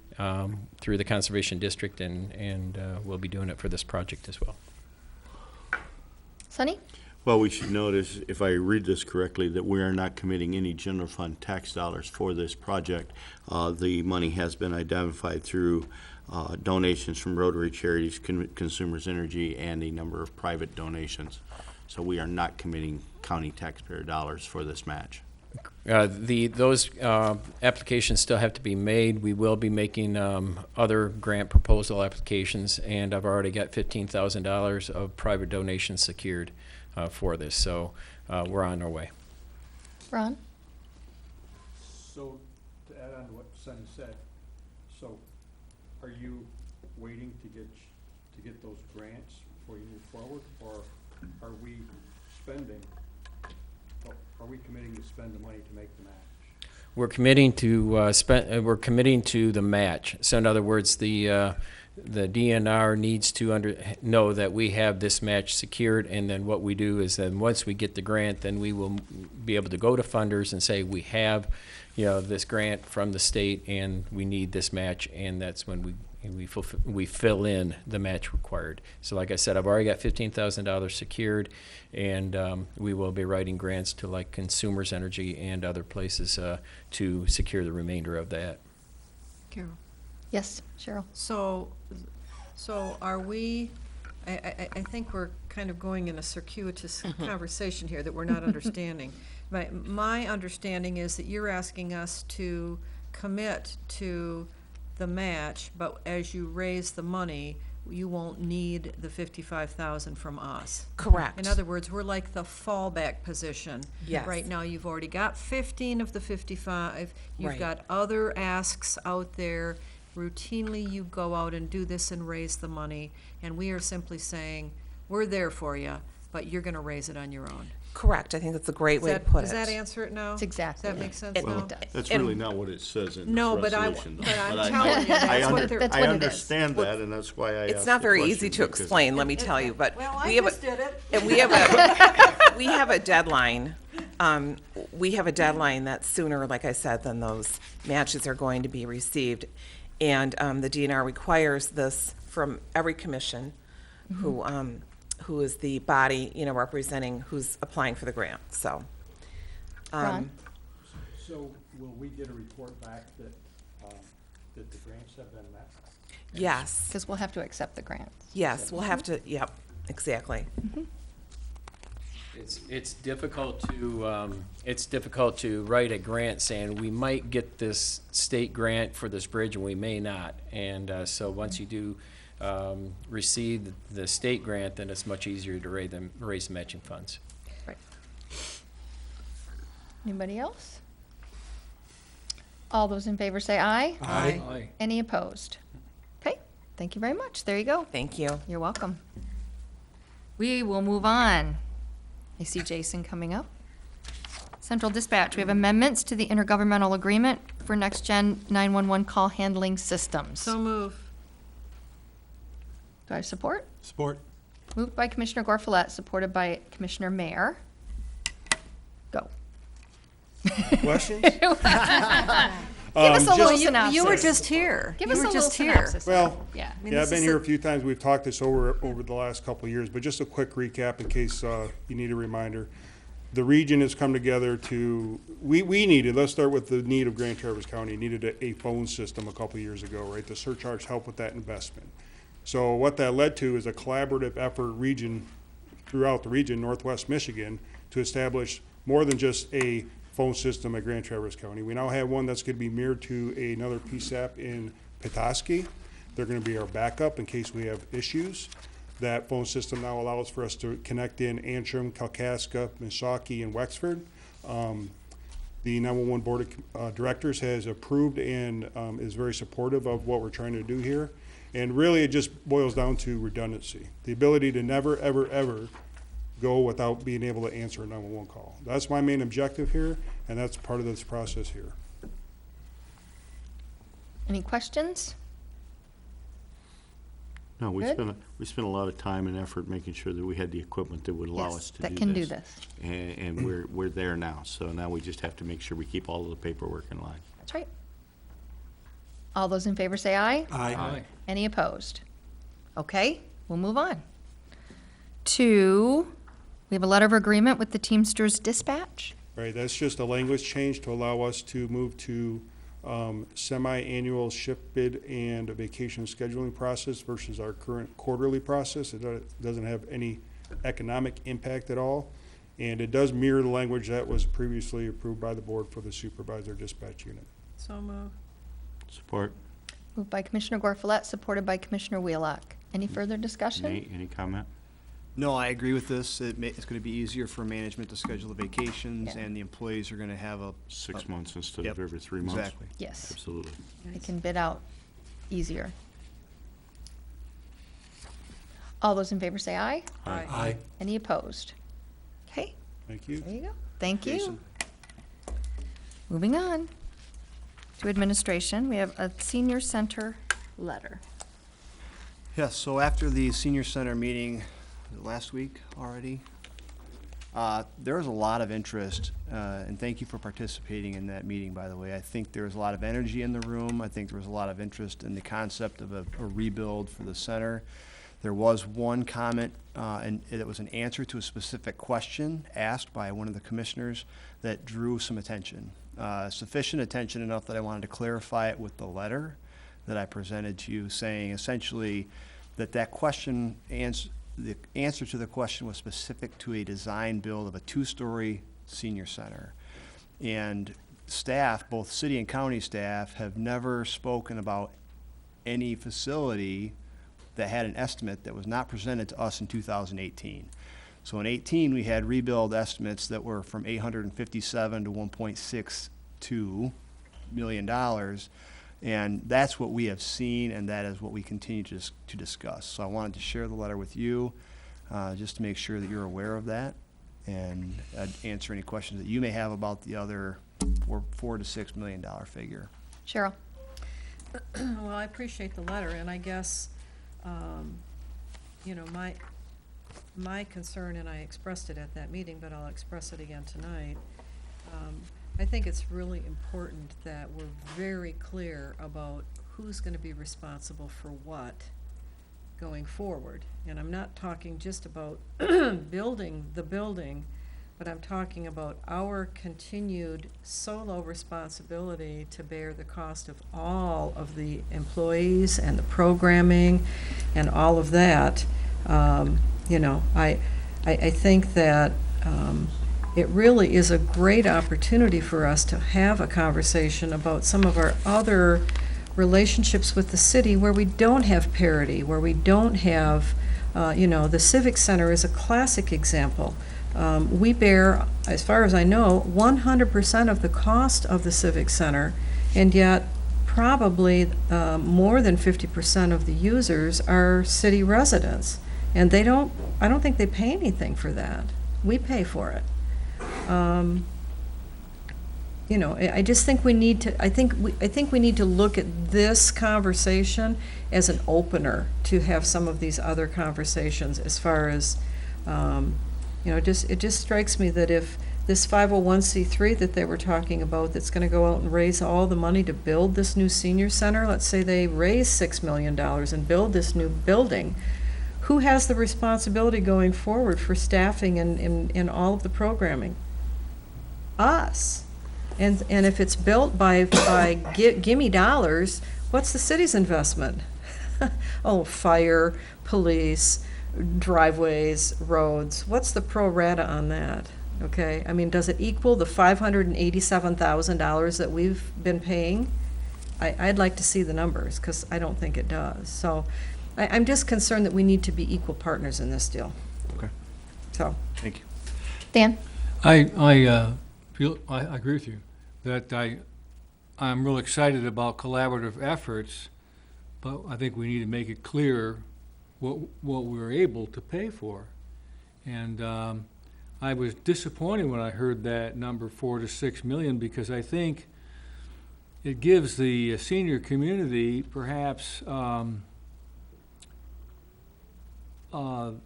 through the Conservation District, and we'll be doing it for this project as well. Sonny? Well, we should notice, if I read this correctly, that we are not committing any general fund tax dollars for this project. The money has been identified through donations from Rotary Charities, Consumers Energy, and a number of private donations. So we are not committing county taxpayer dollars for this match. Those applications still have to be made. We will be making other grant proposal applications, and I've already got $15,000 of private donations secured for this. So we're on our way. Ron? So, to add on to what Sonny said, so are you waiting to get those grants before you move forward, or are we committing to spend the money to make the match? We're committing to we're committing to the match. So in other words, the DNR needs to know that we have this match secured, and then what we do is then once we get the grant, then we will be able to go to funders and say we have, this grant from the state, and we need this match, and that's when we fill in the match required. So like I said, I've already got $15,000 secured, and we will be writing grants to like Consumers Energy and other places to secure the remainder of that. Carol? Yes, Cheryl? So are we, I think we're kind of going in a circuitous conversation here that we're not understanding. My understanding is that you're asking us to commit to the match, but as you raise the money, you won't need the $55,000 from us. Correct. In other words, we're like the fallback position. Yes. Right now, you've already got 15 of the 55. You've Right. got other asks out there. Routinely, you go out and do this and raise the money, and we are simply saying, we're there for you, but you're going to raise it on your own. Correct. I think that's a great way to put it. Does that answer it now? That's exactly Does that it. make sense It now? does. That's And- really not what it says in No, this but resolution. though. I'm telling you, that's what they're- That's I what it is. understand that, and that's why I It's asked not the very question, easy to because- explain, let me tell you, but Well, we I have just did it. and we have a deadline. We have a deadline that's sooner, like I said, than those matches are going to be received. And the DNR requires this from every commission who is the body, representing who's applying for the grant, so. Ron? So will we get a report back that the grants have been met? Yes, Because we'll have to accept the grants. yes, we'll have to, yep, exactly. It's difficult to write a grant saying we might get this state grant for this bridge and we may not. And so once you do receive the state grant, then it's much easier to raise matching funds. Right. Anybody else? All those in favor say aye. Aye. Any opposed? Okay, thank you very much. There you go. Thank you. You're welcome. We will move on. I see Jason coming up. Central Dispatch, we have amendments to the intergovernmental agreement for Next Gen 911 call handling systems. So move. Do I have support? Support. Moved by Commissioner Gorfulet, supported by Commissioner Mayer. Go. Questions? us a little just- synopsis. You were just here. Give You us were a little just here. synopsis. Well, Yeah. I mean, yeah, this I've been is here a- a few times. We've talked this over the last couple of years, but just a quick recap in case you need a reminder. The region has come together to, we needed, let's start with the need of Grand Traverse County, needed a phone system a couple of years ago, right? The surcharge helped with that investment. So what that led to is a collaborative effort throughout the region, Northwest Michigan, to establish more than just a phone system at Grand Traverse County. We now have one that's going to be mirrored to another PSAP in Petoskey. They're going to be our backup in case we have issues. That phone system now allows for us to connect in Antrim, Kalkaska, Missaukee, and Wexford. The 911 Board of Directors has approved and is very supportive of what we're trying to do here. And really, it just boils down to redundancy. The ability to never, ever, ever go without being able to answer a 911 call. That's my main objective here, and that's part of this process here. Any questions? No, we Good. spent a lot of time and effort making sure that we had the equipment that would allow Yes, us to do this. that can do this. And we're there now, so now we just have to make sure we keep all of the paperwork in line. That's right. All those in favor say aye. Aye. Any opposed? Okay, we'll move on. We have a letter of agreement with the Teamsters Dispatch. Right, that's just a language change to allow us to move to semi-annual shift bid and a vacation scheduling process versus our current quarterly process. It doesn't have any economic impact at all. And it does mirror the language that was previously approved by the board for the supervisor dispatch unit. So moved. Support. Moved by Commissioner Gorfulet, supported by Commissioner Wheelock. Any further discussion? Nate, any comment? No, I agree with this. It's going to be easier for management to schedule the vacations, Yeah. and the employees are going to have 6 months instead Yep, of every 3 months? exactly. Yes, Absolutely. they can bid out easier. All those in favor say aye. Aye. Any opposed? Okay, Thank you. there you go. Thank you. Jason. Moving on to administration, we have a senior center letter. Yes, so after the senior center meeting last week already, there was a lot of interest, and thank you for participating in that meeting, by the way. I think there was a lot of energy in the room. I think there was a lot of interest in the concept of a rebuild for the center. There was one comment, and it was an answer to a specific question asked by one of the commissioners that drew some attention. Sufficient attention enough that I wanted to clarify it with the letter that I presented to you, saying essentially that question, the answer to the question was specific to a design build of a 2-story senior center. And staff, both city and county staff, have never spoken about any facility that had an estimate that was not presented to us in 2018. So in 18, we had rebuild estimates that were from $857 to $1.62 million. And that's what we have seen, and that is what we continue to discuss. So I wanted to share the letter with you, just to make sure that you're aware of that, and answer any questions that you may have about the other $4 to $6 million figure. Cheryl? Well, I appreciate the letter, and I guess, you know, my concern, and I expressed it at that meeting, but I'll express it again tonight. I think it's really important that we're very clear about who's going to be responsible for what going forward. And I'm not talking just about building the building, but I'm talking about our continued solo responsibility to bear the cost of all of the employees and the programming and all of that. You know, I think that it really is a great opportunity for us to have a conversation about some of our other relationships with the city where we don't have parity, where we don't have, you know, the Civic Center is a classic example. We bear, as far as I know, 100% of the cost of the Civic Center, and yet probably more than 50% of the users are city residents. And they don't, I don't think they pay anything for that. We pay for it. You know, I just think we need to, I think we need to look at this conversation as an opener to have some of these other conversations as far as, you know, it just strikes me that if this 501c3 that they were talking about that's gonna go out and raise all the money to build this new senior center, let's say they raise $6 million and build this new building, who has the responsibility going forward for staffing and all of the programming? Us. And if it's built by gimme dollars, what's the city's investment? Oh, fire, police, driveways, roads, what's the pro rata on that? Okay, I mean, does it equal the $587,000 that we've been paying? I'd like to see the numbers, because I don't think it does. So I'm just concerned that we need to be equal partners in this deal. Okay. So. Thank you. Dan? I agree with you, that I'm real excited about collaborative efforts, but I think we need to make it clear what we're able to pay for. And I was disappointed when I heard that number, 4 to 6 million, because I think it gives the senior community perhaps False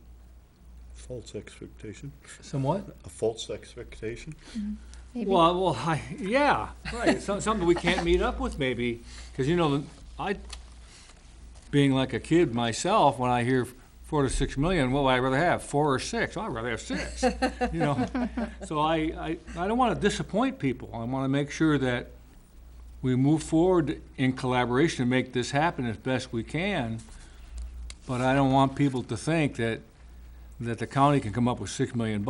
expectation. somewhat. A false expectation. Maybe. Well, yeah, right. Something we can't meet up with, maybe, because being like a kid myself, when I hear 4 to 6 million, what would I rather have, 4 or 6? I'd rather have 6. So I don't want to disappoint people. I want to make sure that we move forward in collaboration to make this happen as best we can. But I don't want people to think that the county can come up with $6 million.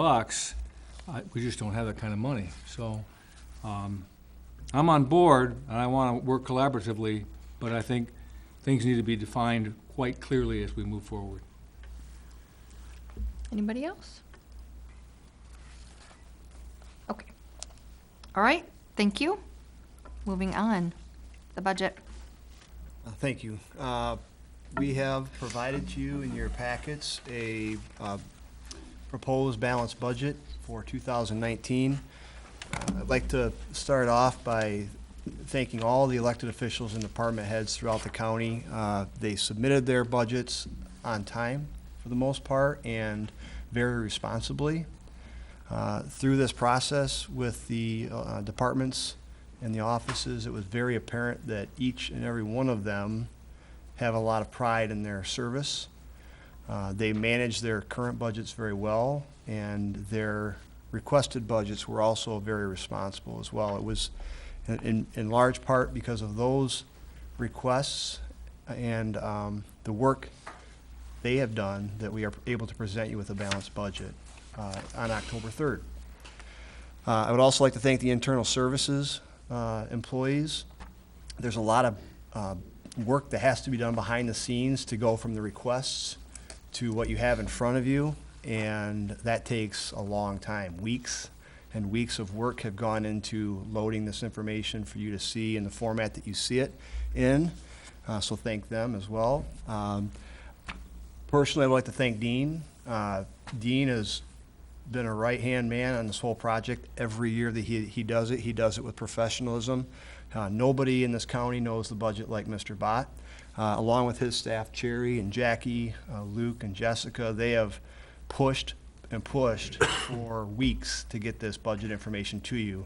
We just don't have that kind of money. So I'm on board, and I want to work collaboratively, but I think things need to be defined quite clearly as we move forward. Anybody else? Okay. All right, thank you. Moving on, the budget. Thank you. We have provided to you in your packets a proposed balanced budget for 2019. I'd like to start off by thanking all the elected officials and department heads throughout the county. They submitted their budgets on time for the most part and very responsibly. Through this process with the departments and the offices, it was very apparent that each and every one of them have a lot of pride in their service. They manage their current budgets very well, and their requested budgets were also very responsible as well. It was in large part because of those requests and the work they have done that we are able to present you with a balanced budget on October 3rd. I would also like to thank the internal services employees. There's a lot of work that has to be done behind the scenes to go from the requests to what you have in front of you, and that takes a long time. Weeks and weeks of work have gone into loading this information for you to see in the format that you see it in, so thank them as well. Personally, I'd like to thank Dean. Dean has been a right-hand man on this whole project. Every year that he does it with professionalism. Nobody in this county knows the budget like Mr. Bott. Along with his staff, Cherry and Jackie, Luke and Jessica, they have pushed and pushed for weeks to get this budget information to you,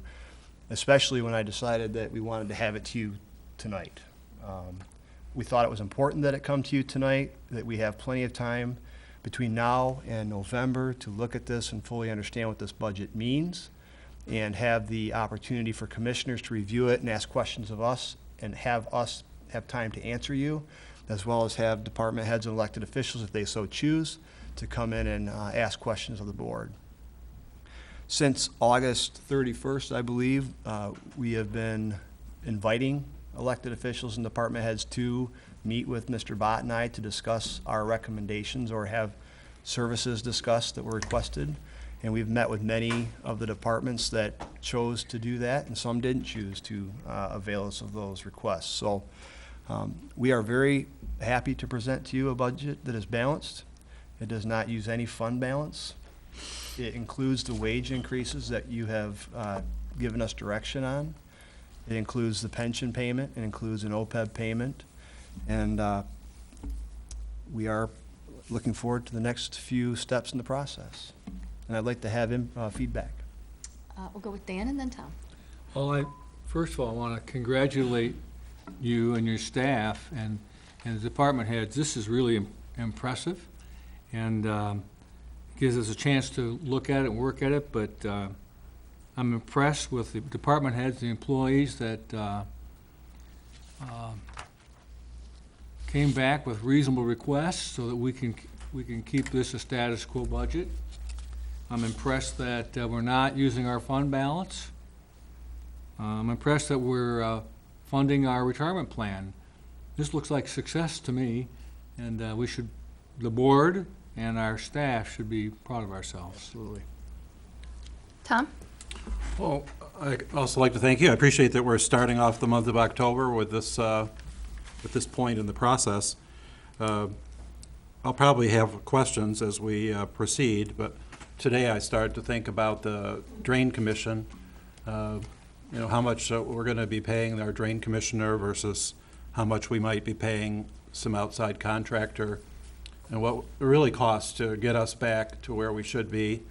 especially when I decided that we wanted to have it to you tonight. We thought it was important that it come to you tonight, that we have plenty of time between now and November to look at this and fully understand what this budget means, and have the opportunity for commissioners to review it and ask questions of us, and have us have time to answer you, as well as have department heads and elected officials, if they so choose, to come in and ask questions of the board. Since August 31st, I believe, we have been inviting elected officials and department heads to meet with Mr. Bott and I to discuss our recommendations or have services discussed that were requested. And we've met with many of the departments that chose to do that, and some didn't choose to avail us of those requests. So we are very happy to present to you a budget that is balanced. It does not use any fund balance. It includes the wage increases that you have given us direction on. It includes the pension payment. It includes an OPEB payment. And we are looking forward to the next few steps in the process. And I'd like to have feedback. We'll go with Dan and then Tom. Well, first of all, I want to congratulate you and your staff and the department heads. This is really impressive, and gives us a chance to look at it and work at it, but I'm impressed with the department heads, the employees that came back with reasonable requests so that we can keep this a status quo budget. I'm impressed that we're not using our fund balance. I'm impressed that we're funding our retirement plan. This looks like success to me, and the board and our staff should be proud of ourselves. Absolutely. Tom? Well, I'd also like to thank you. I appreciate that we're starting off the month of October with this point in the process. I'll probably have questions as we proceed, but today I started to think about the Drain Commission, how much we're going to be paying our drain commissioner versus how much we might be paying some outside contractor, and what it really costs to get us back to where we should be.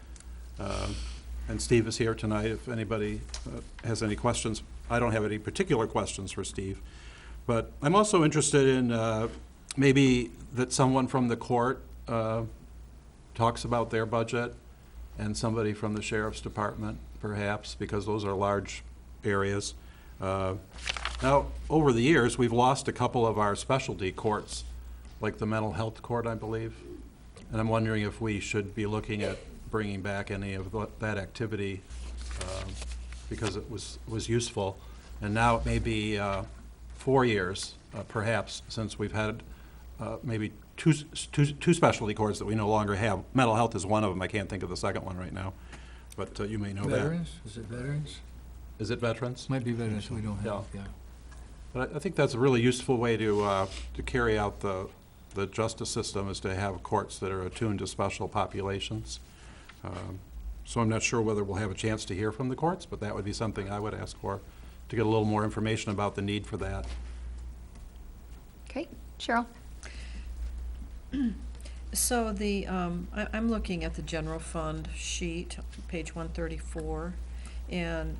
And Steve is here tonight if anybody has any questions. I don't have any particular questions for Steve. But I'm also interested in maybe that someone from the court talks about their budget, and somebody from the sheriff's department, perhaps, because those are large areas. Now, over the years, we've lost a couple of our specialty courts, like the mental health court, I believe. And I'm wondering if we should be looking at bringing back any of that activity because it was useful. And now it may be 4 years, perhaps, since we've had maybe two specialty courts that we no longer have. Mental health is one of them. I can't think of the second one right now, but you may know Veterans? Is it veterans? Is it veterans? Might be veterans we don't have, yeah. But I think that's a really useful way to carry out the justice system, is to have courts that are attuned to special populations. So I'm not sure whether we'll have a chance to hear from the courts, but that would be something I would ask for, to get a little more information about the need for that. Okay, Cheryl? So I'm looking at the general fund sheet, page 134, and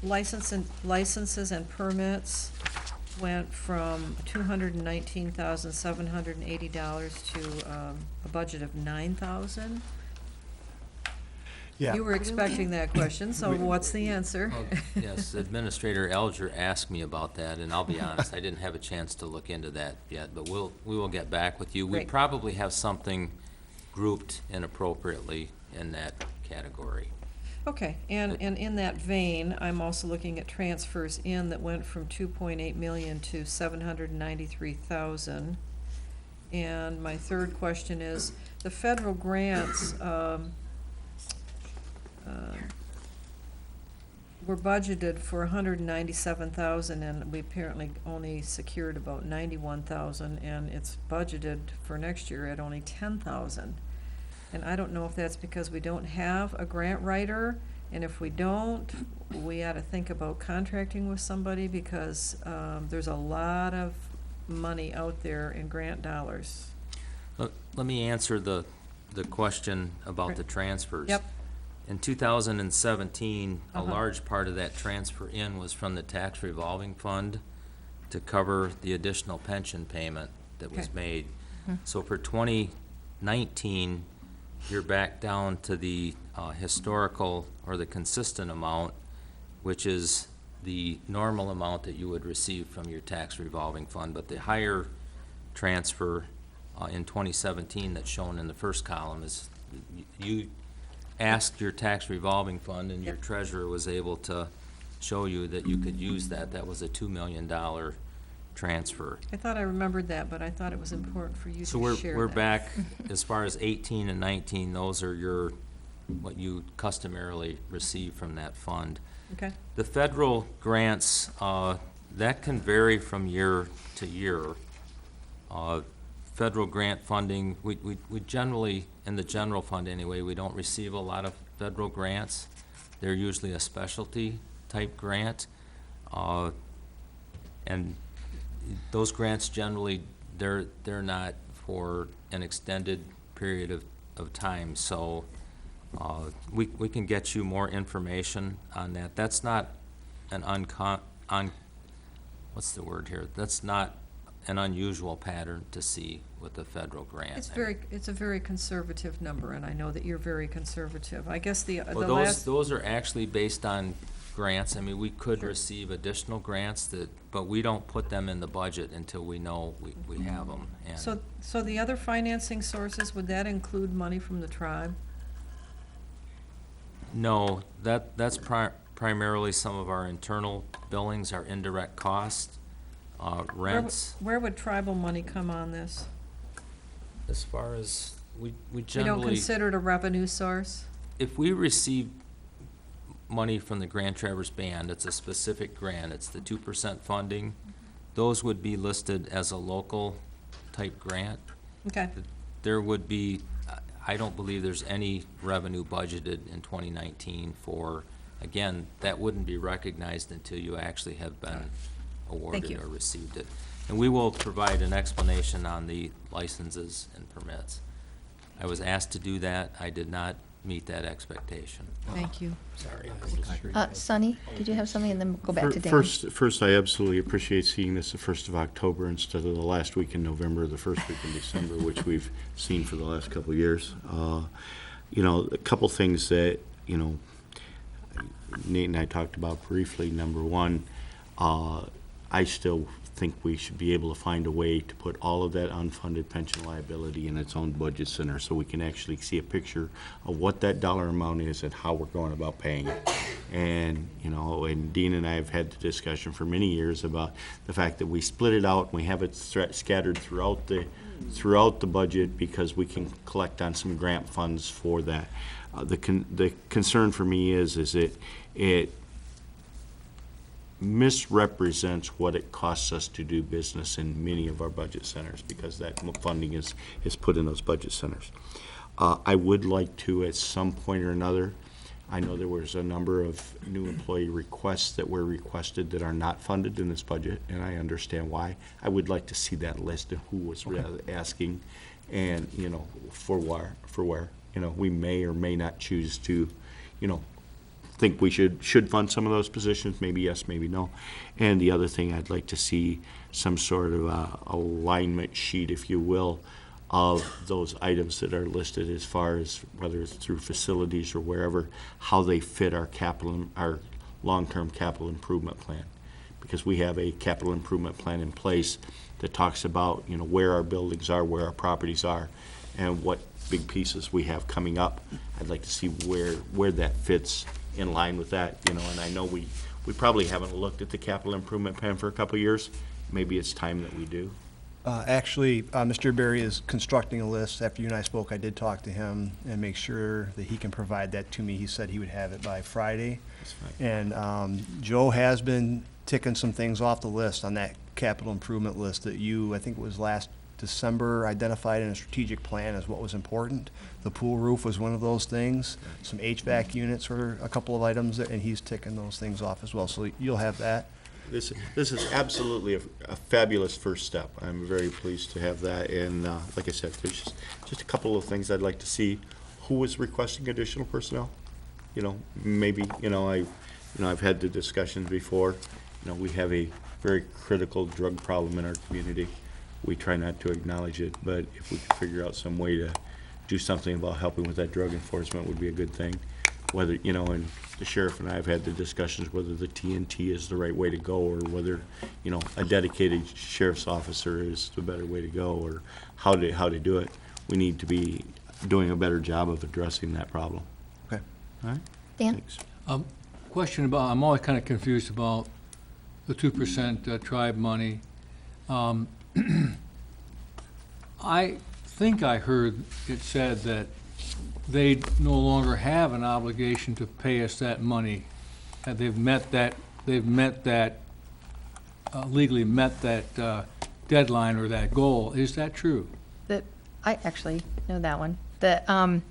licenses and permits went from $219,780 to a budget of $9,000. Yeah. You were expecting that question, so what's the answer? Yes, Administrator Alger asked me about that, and I'll be honest, I didn't have a chance to look into that yet, but we will get back with you. We Great. probably have something grouped inappropriately in that category. Okay, and in that vein, I'm also looking at transfers in that went from 2.8 million to 793,000. And my third question is, the federal grants, were budgeted for 197,000, and we apparently only secured about 91,000, and it's budgeted for next year at only 10,000. And I don't know if that's because we don't have a grant writer, and if we don't, we ought to think about contracting with somebody, because there's a lot of money out there in grant dollars. Let me answer the question about the transfers. Yep. In 2017, a Uh-huh. large part of that transfer in was from the tax revolving fund to cover the additional pension payment that was Okay. made. So for 2019, you're back down to the historical or the consistent amount, which is the normal amount that you would receive from your tax revolving fund. But the higher transfer in 2017 that's shown in the first column is you asked your tax revolving fund, and your treasurer was able to show you that you could use that. That was a $2 million transfer. I thought I remembered that, but I thought it was important for you So to share that. we're back, as far as 18 and 19, those are what you customarily receive from that fund. Okay. The federal grants, that can vary from year to year. Federal grant funding, we generally, in the general fund anyway, we don't receive a lot of federal grants. They're usually a specialty type grant. And those grants generally, they're not for an extended period of time. So We can get you more information on that. That's not an what's the word here? That's not an unusual pattern to see with the federal grant. It's a very conservative number, and I know that you're very conservative. I guess the Well, last. those are actually based on grants. I mean, we could receive additional grants but we don't put them in the budget until we know we have them. And So the other financing sources, would that include money from the tribe? no, that's primarily some of our internal billings, our indirect costs, rents. Where would tribal money come on this? As far as, we We don't generally, consider it a revenue source? if we receive money from the Grand Traverse Band, it's a specific grant, it's the 2% funding, those would be listed as a local type grant. Okay. There would be, I don't believe there's any revenue budgeted in 2019 for, again, that wouldn't be recognized until you actually have been awarded you. or received it. And we will provide an explanation on the licenses and permits. I was asked to do that. I did not meet that expectation. Thank you. Sorry. Sonny, did you have something, and then we'll go back to Dan? First, I absolutely appreciate seeing this the 1st of October instead of the last week in November, the first week in December, which we've seen for the last couple of years. You know, a couple things that, you know, Nate and I talked about briefly. Number one, I still think we should be able to find a way to put all of that unfunded pension liability in its own budget center so we can actually see a picture of what that dollar amount is and how we're going about paying it. And, you know, and Dean and I have had the discussion for many years about the fact that we split it out and we have it scattered throughout the budget because we can collect on some grant funds for that. The concern for me is it misrepresents what it costs us to do business in many of our budget centers because that funding is put in those budget centers. I would like to, at some point or another, I know there was a number of new employee requests that were requested that are not funded in this budget, and I understand why. I would like to see that list of who was asking and, you know, for where. You know, we may or may not choose to, you know, think we should fund some of those positions, maybe yes, maybe no. And the other thing, I'd like to see some sort of alignment sheet, if you will, of those items that are listed as far as whether it's through facilities or wherever, how they fit our long-term capital improvement plan. Because we have a capital improvement plan in place that talks about, you know, where our buildings are, where our properties are, and what big pieces we have coming up. I'd like to see where that fits in line with that, you know, and I know we probably haven't looked at the capital improvement plan for a couple of years. Maybe it's time that we do. Actually, Mr. Berry is constructing a list. After you and I spoke, I did talk to him and make sure that he can provide that to me. He said he would have it by Friday. That's fine. And Joe has been ticking some things off the list on that capital improvement list that you, I think it was last December, identified in a strategic plan as what was important. The pool roof was one of those things. Some HVAC units were a couple of items, and he's ticking those things off as well. So you'll have that. This is absolutely a fabulous first step. I'm very pleased to have that. And like I said, there's just a couple of things I'd like to see. Who is requesting additional personnel? You know, maybe, I've had the discussions before. You know, we have a very critical drug problem in our community. We try not to acknowledge it, but if we could figure out some way to do something about helping with that drug enforcement would be a good thing. Whether, you know, and the sheriff and I have had the discussions whether the TNT is the right way to go or whether, you know, a dedicated sheriff's officer is the better way to go or how to do it. We need to be doing a better job of addressing that problem. Okay. All right? Dan? Thanks. Question about, I'm always kind of confused about the 2% tribe money. I think I heard it said that they no longer have an obligation to pay us that money. They've legally met that deadline or that goal. Is that true? I actually know that one. The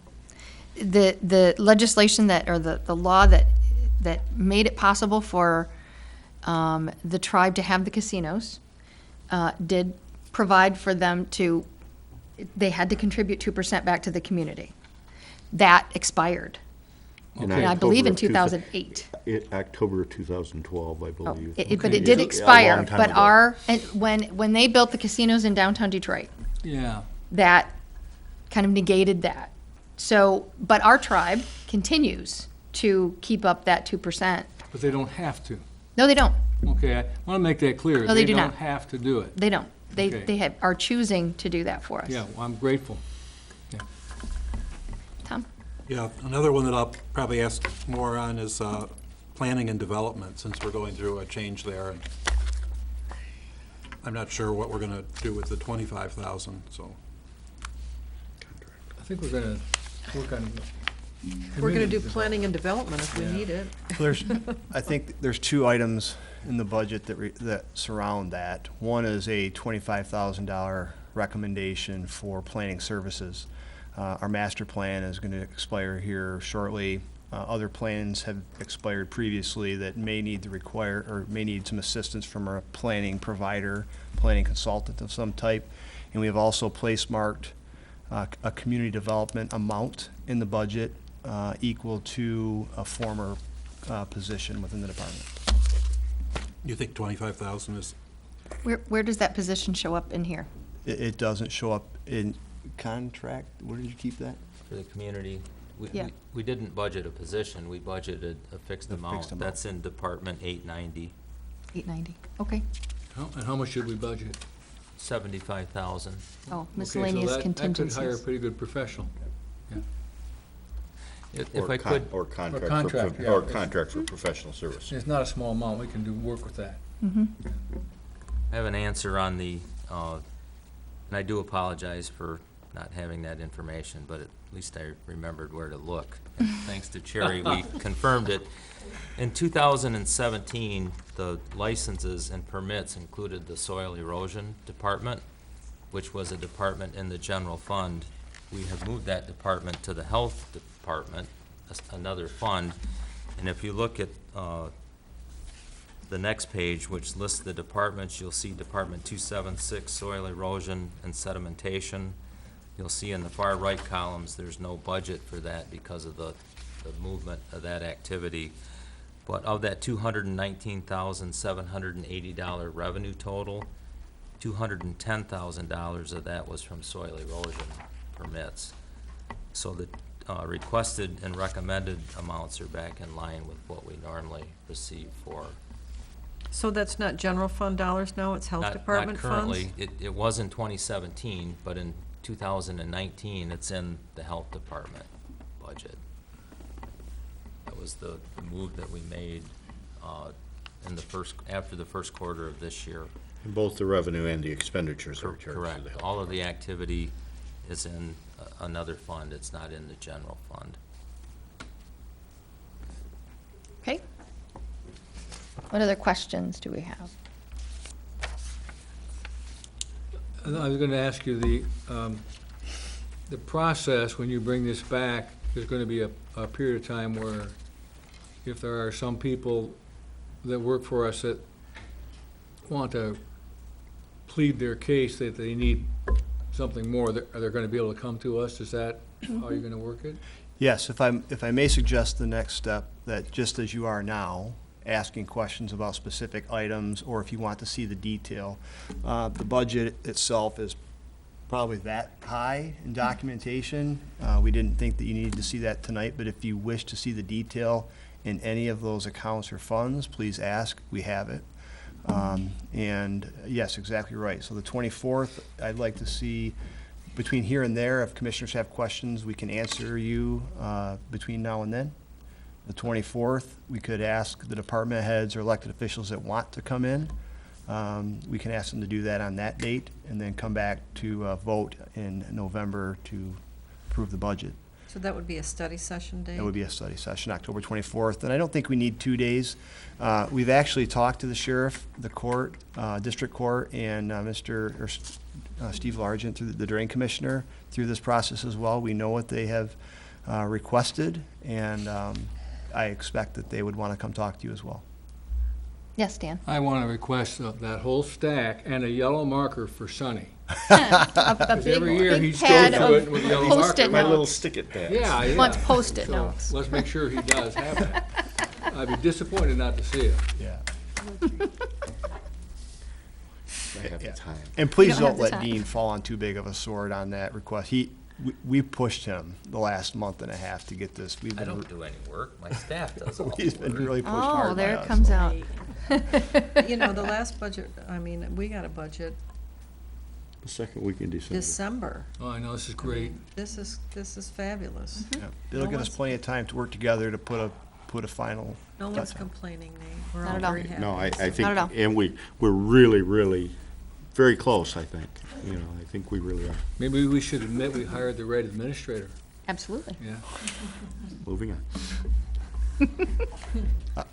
legislation or the law that made it possible for the tribe to have the casinos did provide for them they had to contribute 2% back to the community. that expired. In And I believe in October of 2008. October of 2012, I believe. But it Okay. did A expire, long time but ago. and when they built the casinos in downtown Detroit, Yeah. that kind of negated that. So, but our tribe continues to keep up that 2%. But they don't have to. No, they don't. Okay, I want to make that clear. No, they do not. don't have to do it. They don't. Okay. They are choosing to do that for us. Yeah, well, I'm grateful. Tom? Yeah, another one that I'll probably ask more on is planning and development, since we're going through a change there. And I'm not sure what we're gonna do with the 25,000, so. I think we're going to work on. We're gonna do community planning and development if we Yeah. need it. There's, I think there's two items in the budget that surround that. One is a $25,000 recommendation for planning services. Our master plan is going to expire here shortly. Other plans have expired previously that may need may need some assistance from a planning provider, planning consultant of some type. And we have also place marked a community development amount in the budget equal to a former position within the department. You think 25,000 is, Where does that position show up in here? It doesn't show up in contract. Where did you keep that? For the community, Yeah. we didn't budget a position, we budgeted a fixed A amount. fixed amount. That's in Department 890, 890. Okay. And how much should we budget? 75,000. Oh, Okay, so miscellaneous that could hire a contingencies. pretty good professional. If I could, Or contract contract, for, yeah. or contract for professional service. It's not a small amount, we can do work with that. I have an answer on the, and I do apologize for not having that information, but at least I remembered where to look. And thanks to Cherry, we confirmed it. In 2017, the licenses and permits included the soil erosion department, which was a department in the general fund. We have moved that department to the health department, another fund. And if you look at the next page, which lists the departments, you'll see Department 276, soil erosion and sedimentation. You'll see in the far right columns, there's no budget for that because of the movement of that activity. But of that $219,780 revenue total, $210,000 of that was from soil erosion permits. So the requested and recommended amounts are back in line with what we normally receive for. So that's not general fund dollars now, it's health department funds? Not currently. It was in 2017, but in 2019, it's in the health department budget. That was the move that we made after the first quarter of this year. And both the revenue and the expenditures are charged to the Correct. health. All of the activity is in another fund. It's not in the general fund. Okay. What other questions do we have? I was going to ask you, the process, when you bring this back, there's going to be a period of time where if there are some people that work for us that want to plead their case that they need something more, are they going to be able to come to us? Is that how you're going to work it? Yes, if I may suggest the next step, that just as you are now, asking questions about specific items, or if you want to see the detail, the budget itself is probably that high in documentation. We didn't think that you needed to see that tonight, but if you wish to see the detail in any of those accounts or funds, please ask. We have it. And yes, exactly right. So the 24th, I'd like to see, between here and there, if commissioners have questions, we can answer you between now and then. The 24th, we could ask the department heads or elected officials that want to come in. We can ask them to do that on that date and then come back to vote in November to approve the budget. So that would be a study session date? That would be a study session, October 24th, and I don't think we need 2 days. We've actually talked to the sheriff, the court, district court, and Steve Largent, through the drain commissioner, through this process as well. We know what they have requested, and I expect that they would want to come talk to you as well. Yes, Dan. I want to request that whole stack and a yellow marker for Sonny. A big, Every year big he's pad going through it of with a yellow Post-it marker. My little notes. stick-it pads. Yeah, yeah. Wants Post-it So, notes. let's make sure he does have that. I'd be disappointed not to see it. Yeah. I have the time. And please don't have don't the let time. Dean fall on too big of a sword on that request. We pushed him the last month and a half to get this. We've I been, don't do any work, my staff does all he's the been work. really pushed hard Oh, by there it us, comes so. out. You know, the last budget, I mean, we got a budget The second week in December. December. Oh, I know, this is great. This is fabulous. Yeah. It'll No give us one's- plenty of time to work together to put a final. No one's complaining, Nate. We're Not all at all. very happy. No, I think, Not at all. and we're really, really very close, I think. You know, I think we really are. Maybe we should admit we hired the right administrator. Absolutely. Yeah. Moving on.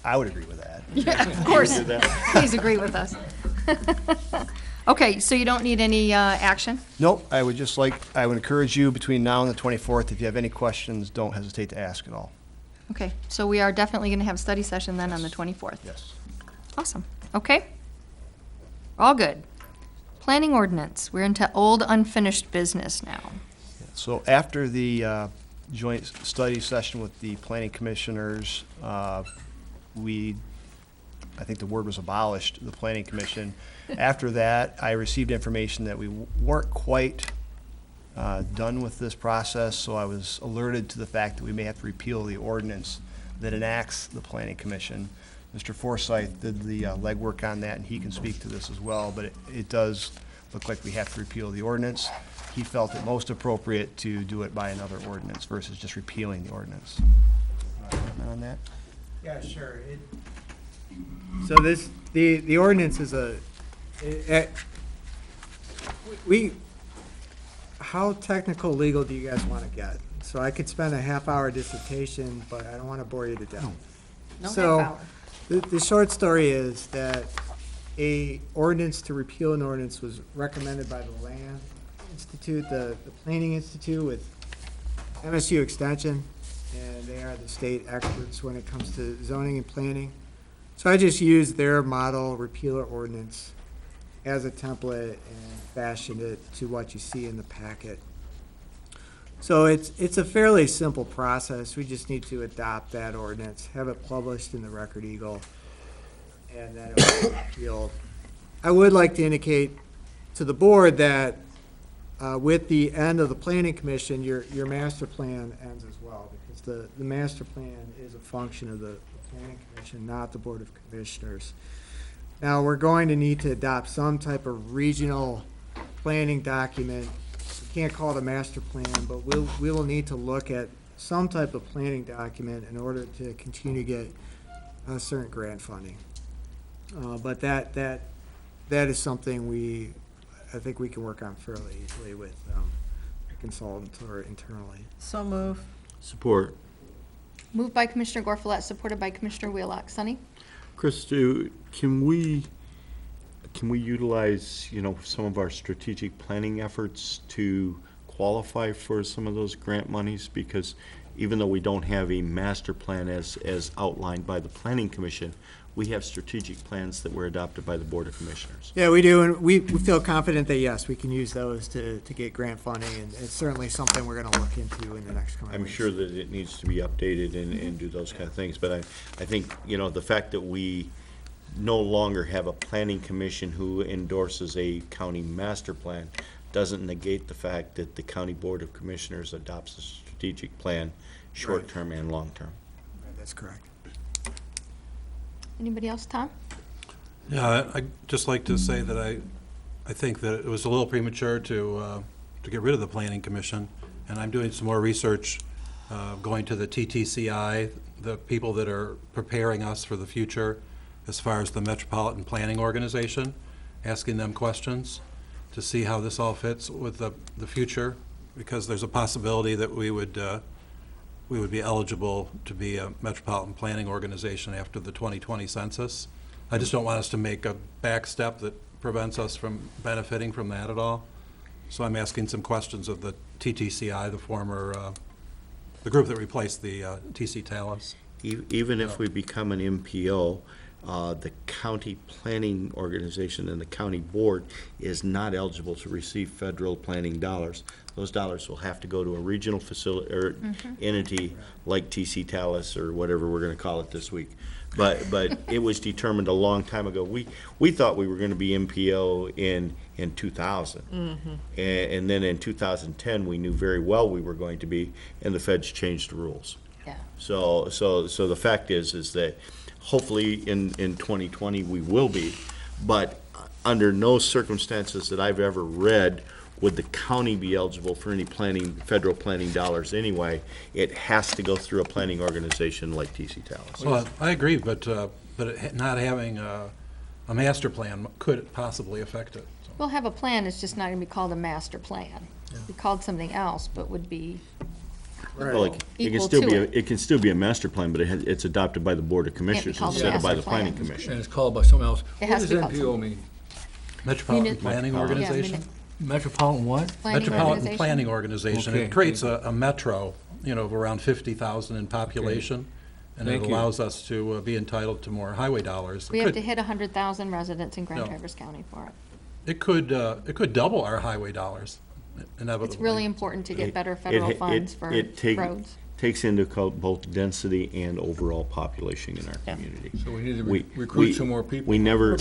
I would agree with that. Yeah, of course. Please agree with us. Okay, so you don't need any action? Nope, I would encourage you between now and the 24th, if you have any questions, don't hesitate to ask at all. Okay, so we are definitely going to have a study session then on the 24th. Yes. Awesome. Okay. All good. Planning ordinance. We're into old unfinished business now. So after the joint study session with the planning commissioners, I think the word was abolished, the planning commission. After that, I received information that we weren't quite done with this process, so I was alerted to the fact that we may have to repeal the ordinance that enacts the planning commission. Mr. Forsyth did the legwork on that, and he can speak to this as well, but it does look like we have to repeal the ordinance. He felt it most appropriate to do it by another ordinance versus just repealing the ordinance. Comment on that? Yeah, sure. So the ordinance is how technical legal do you guys want to get? So I could spend a half-hour dissertation, but I don't want to bore you to death. No So, half hour. the short story is that a ordinance to repeal an ordinance was recommended by the Land Institute, the Planning Institute with MSU Extension, and they are the state experts when it comes to zoning and planning. So I just used their model repealer ordinance as a template and fashioned it to what you see in the packet. So it's a fairly simple process. We just need to adopt that ordinance, have it published in the Record Eagle, and then it will be repealed. I would like to indicate to the board that with the end of the planning commission, your master plan ends as well, because the master plan is a function of the planning commission, not the Board of Commissioners. Now, we're going to need to adopt some type of regional planning document. We can't call it a master plan, but we will need to look at some type of planning document in order to continue to get certain grant funding. But that is something I think we can work on fairly easily with a consultant or internally. So move. Support. Moved by Commissioner Gorfulet, supported by Commissioner Wheelock. Sonny? Chris, can we utilize, some of our strategic planning efforts to qualify for some of those grant monies? Because even though we don't have a master plan as outlined by the Planning Commission, we have strategic plans that were adopted by the Board of Commissioners. Yeah, we do, and we feel confident that, yes, we can use those to get grant funding, and it's certainly something we're gonna look into in the next coming I'm weeks. sure that it needs to be updated and do those kind of things, but I think, the fact that we no longer have a planning commission who endorses a county master plan doesn't negate the fact that the County Board of Commissioners adopts a strategic plan, short-term and long-term. That's correct. Anybody else? Tom? Yeah, I'd just like to say that I think that it was a little premature to get rid of the Planning Commission, and I'm doing some more research, going to the TTCI, the people that are preparing us for the future as far as the Metropolitan Planning Organization, asking them questions to see how this all fits with the future, because there's a possibility that we would be eligible to be a metropolitan planning organization after the 2020 census. I just don't want us to make a back step that prevents us from benefiting from that at all. So I'm asking some questions of the TTCI, the former, the group that replaced the TC Talos. Even if we become an MPO, the county planning organization and the county board is not eligible to receive federal planning dollars. Those dollars will have to go to a regional facility or entity like TC Talus or whatever we're gonna call it this week. But it was determined a long time ago. We thought we were gonna be MPO in 2000. And then in 2010, we knew very well we were going to be, and the feds changed the rules. Yeah. So the fact is that hopefully in 2020 we will be, but under no circumstances that I've ever read would the county be eligible for any federal planning dollars anyway. It has to go through a planning organization like TC Talus. Well, I agree, but not having a master plan could possibly affect it. So. We'll have a plan, it's just not gonna be called a master plan. It'd be called something else, but would be Well, it can equal still to be, it. it can still be a master plan, but it's adopted by the Board of Commissioners called a instead of by master the Planning plan. Commission. And it's called by someone else. It has What to be does called MPO mean? Metropolitan Munit- Planning Yeah, Organization? Metropolitan what? planning Metropolitan organization. Planning Organization. Okay. It creates a metro, of around 50,000 in population, and it Thank you. allows us to be entitled to more highway dollars. We It have could- to hit 100,000 residents in Grand No. Traverse County for it. It could double our highway dollars, inevitably. It's really important to get better It- federal it- funds for it take- roads. Takes into account both density and overall population in our community. So we need to We- recruit we- some more people. We never,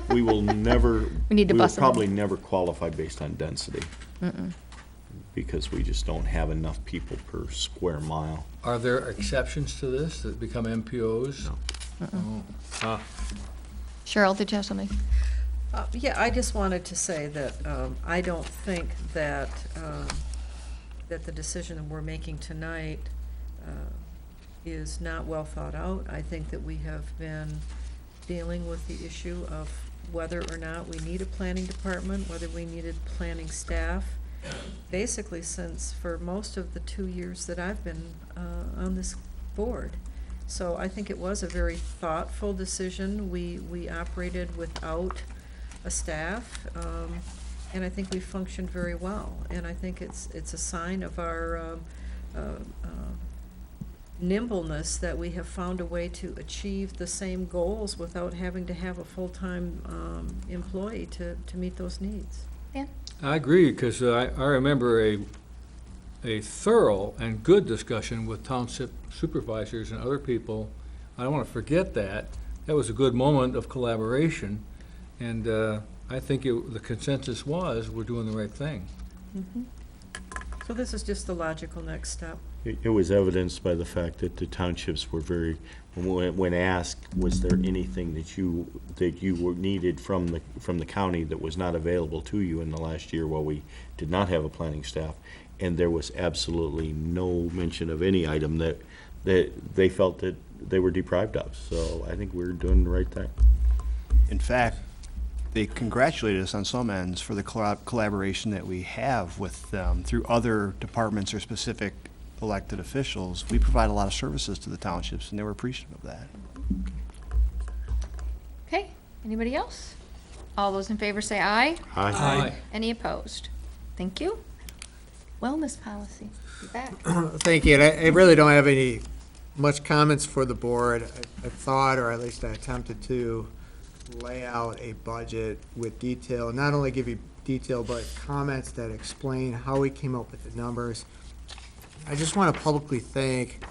we will never. We need to will bust 'em in. probably never qualify based on density. Because we just don't have enough people per square mile. Are there exceptions to this that become MPOs? No. Cheryl, did you have something? Yeah, I just wanted to say that I don't think that, that the decision that we're making tonight is not well thought out. I think that we have been dealing with the issue of whether or not we need a planning department, whether we needed planning staff, basically since for most of the 2 years that I've been on this board. So I think it was a very thoughtful decision. We operated without a staff, and I think we functioned very well. And I think it's a sign of our nimbleness that we have found a way to achieve the same goals without having to have a full-time employee to meet those needs. Dan? I agree, because I remember a thorough and good discussion with township supervisors and other people. I don't want to forget that. That was a good moment of collaboration, and I think the consensus was we're doing the right thing. So this is just the logical next step. It was evidenced by the fact that the townships were very, when asked, was there anything that you were needed from the county that was not available to you in the last year while we did not have a planning staff? And there was absolutely no mention of any item that they felt that they were deprived of. So I think we're doing the right thing. In fact, they congratulated us on some ends for the collaboration that we have with them through other departments or specific elected officials. We provide a lot of services to the townships, and they were appreciative of that. Okay, anybody else? All those in favor say aye. Aye. Any opposed? Thank you. Wellness policy, you back. Thank you, and I really don't have any much comments for the board. I thought, or at least I attempted to, lay out a budget with detail, not only give you detail, but comments that explain how we came up with the numbers. I just want to publicly thank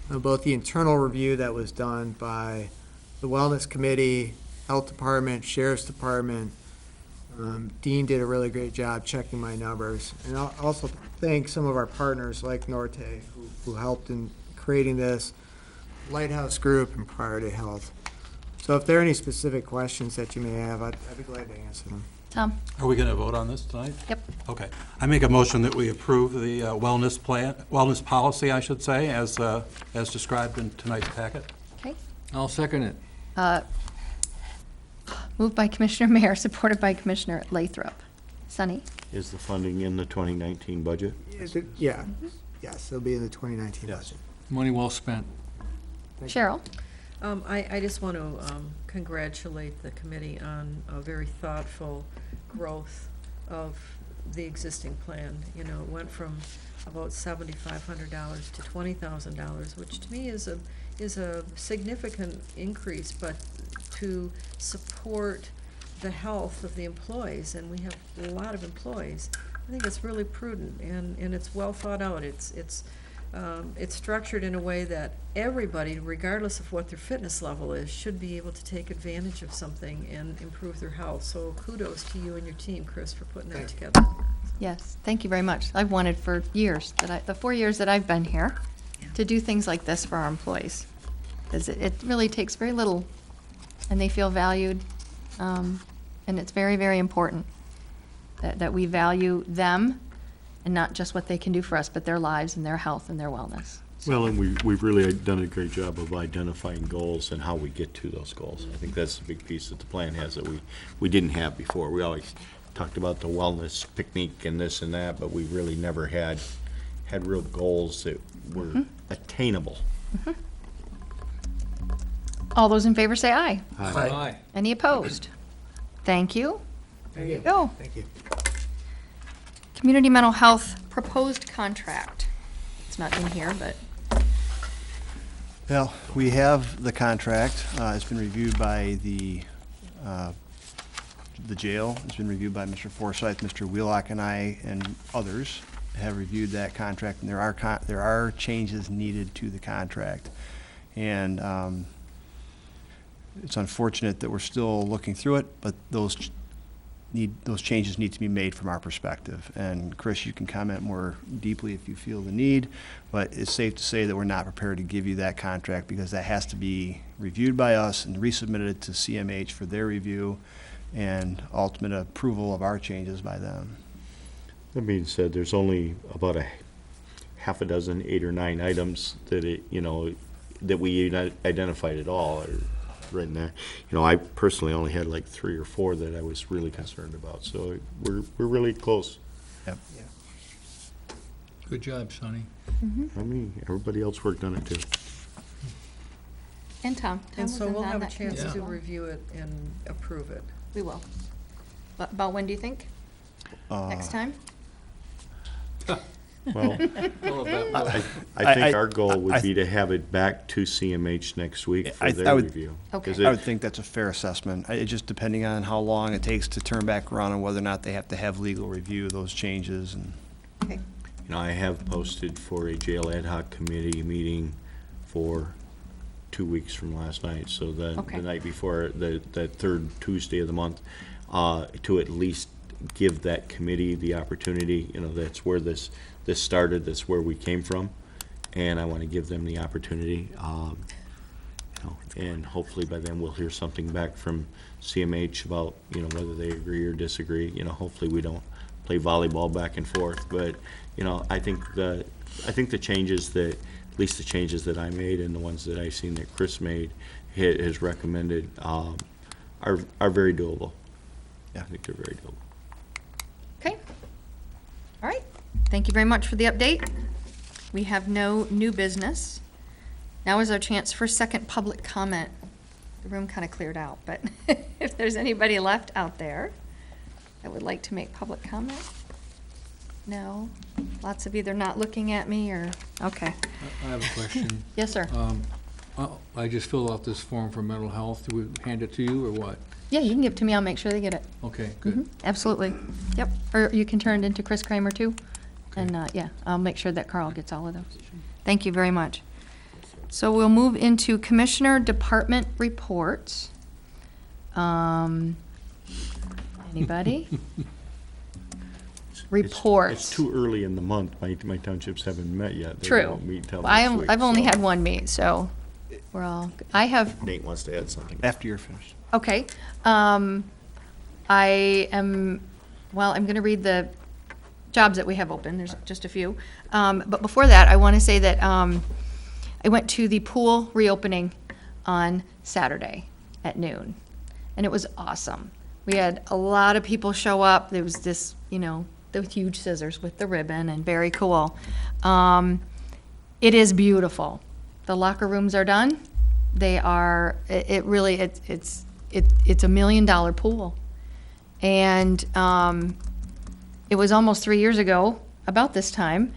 both the internal review that was done by the Wellness Committee, Health Department, Sheriff's Department. Dean did a really great job checking my numbers. And I'll also thank some of our partners like Norte, who helped in creating this, Lighthouse Group, and Priority Health. So if there are any specific questions that you may have, I'd be glad to answer them. Tom? Are we going to vote on this tonight? Yep. Okay. I make a motion that we approve the wellness policy, I should say, as described in tonight's packet. Okay. I'll second it. Moved by Commissioner Mayer, supported by Commissioner Lathrop. Sunny? Is the funding in the 2019 budget? Yeah, yes, it'll be in the 2019 budget. Money well spent. Cheryl? I just want to congratulate the committee on a very thoughtful growth of the existing plan. You know, it went from about $7,500 to $20,000, which to me is a significant increase, but to support the health of the employees, and we have a lot of employees. I think it's really prudent, and it's well thought out. It's structured in a way that everybody, regardless of what their fitness level is, should be able to take advantage of something and improve their health. So kudos to you and your team, Chris, for putting that together. Yes, thank you very much. I've wanted for years, the 4 years that I've been here, to do things like this for our employees. Because it really takes very little, and they feel valued, and it's very, very important that we value them, and not just what they can do for us, but their lives and their health and their wellness. Well, and we've really done a great job of identifying goals and how we get to those goals. I think that's the big piece that the plan has that we didn't have before. We always talked about the wellness picnic and this and that, but we really never had real goals that were attainable. All those in favor say aye. Aye. Any opposed? Thank you. There you go. Thank you. Community mental health proposed contract. It's not in here, but Well, we have the contract. It's been reviewed by the jail. It's been reviewed by Mr. Forsyth, Mr. Wheelock, and I, and others have reviewed that contract, and there are changes needed to the contract. And it's unfortunate that we're still looking through it, but those changes need to be made from our perspective. And Chris, you can comment more deeply if you feel the need, but it's safe to say that we're not prepared to give you that contract because that has to be reviewed by us and resubmitted to CMH for their review and ultimate approval of our changes by them. That being said, there's only about a half a dozen, 8 or 9 items that that we identified at all are written there. I personally only had like 3 or 4 that I was really concerned about. So we're really close. Yep. Good job, Sonny. I mean, everybody else worked on it too. and Tom. And so was we'll on have a that chance committee to as well. review it and approve it. We will. About when do you think? Next time? Well, I think our goal would be to have it back to CMH next week for I their would- review. Okay. 'Cause I it- would think that's a fair assessment. It just depending on how long it takes to turn back around and whether or not they have to have legal review of those changes. And Okay. I have posted for a jail ad hoc committee meeting for 2 weeks from last night. So Okay. the night before, the third Tuesday of the month, to at least give that committee the opportunity, that's where this started, that's where we came from. And I want to give them the opportunity, and hopefully by then we'll hear something back from CMH about, whether they agree or disagree. Hopefully we don't play volleyball back and forth, but, I think the changes that, at least the changes that I made and the ones that I've seen that Chris made, has recommended, are very doable. Yeah. I think they're very doable. Okay. All right. Thank you very much for the update. We have no new business. Now is our chance for second public comment. The room kind of cleared out, but if there's anybody left out there that would like to make public comment? No? Lots of either not looking at me or, okay. I have a question. Yes, sir. I just filled out this form for mental health. Do we hand it to you or what? Yeah, you can give it to me. I'll make sure they get it. Okay, good. Absolutely. Yep. Or you can turn it into Chris Kramer too. And, yeah, I'll make sure that Carl gets all of those. Thank you very much. So we'll move into Commissioner Department reports. Anybody? Reports. It's too early in the month. My townships haven't met yet. They True. won't meet till I next am, week, I've only so had one meet, so we're all, I have, Nate wants to add something. after you're finished. okay. I am, well, I'm gonna read the jobs that we have open. There's just a few. But before that, I want to say that, I went to the pool reopening on Saturday at noon, and it was awesome. We had a lot of people show up. There was this, the huge scissors with the ribbon, and very cool. It is beautiful. The locker rooms are done. They are. It really. It's a $1 million pool, and it was almost 3 years ago, about this time,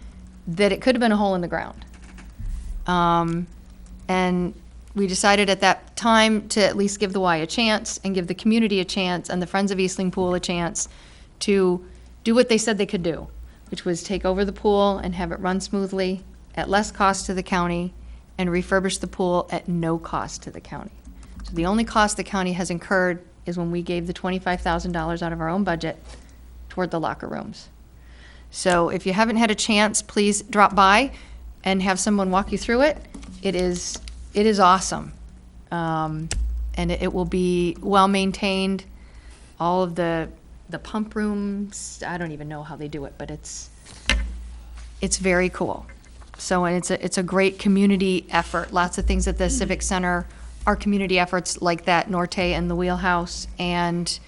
that it could have been a hole in the ground. And we decided at that time to at least give the Y a chance and give the community a chance and the Friends of Eastling Pool a chance to do what they said they could do, which was take over the pool and have it run smoothly at less cost to the county and refurbish the pool at no cost to the county. So the only cost the county has incurred is when we gave the $25,000 out of our own budget toward the locker rooms. So if you haven't had a chance, please drop by and have someone walk you through it. It is awesome. And it will be well-maintained. All of the pump rooms, I don't even know how they do it, but it's very cool. So, and it's a great community effort. Lots of things at the Civic Center are community efforts like that, Norte and the Wheelhouse, and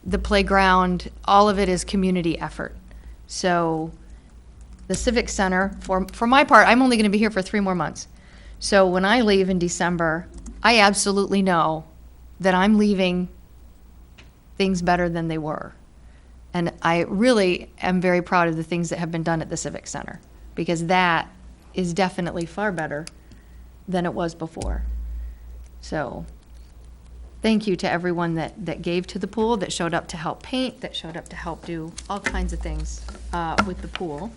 the playground, all of it is community effort. So the Civic Center, for my part, I'm only going to be here for 3 more months. So when I leave in December, I absolutely know that I'm leaving things better than they were. And I really am very proud of the things that have been done at the Civic Center, because that is definitely far better than it was before. So thank you to everyone that gave to the pool, that showed up to help paint, that showed up to help do all kinds of things with the pool.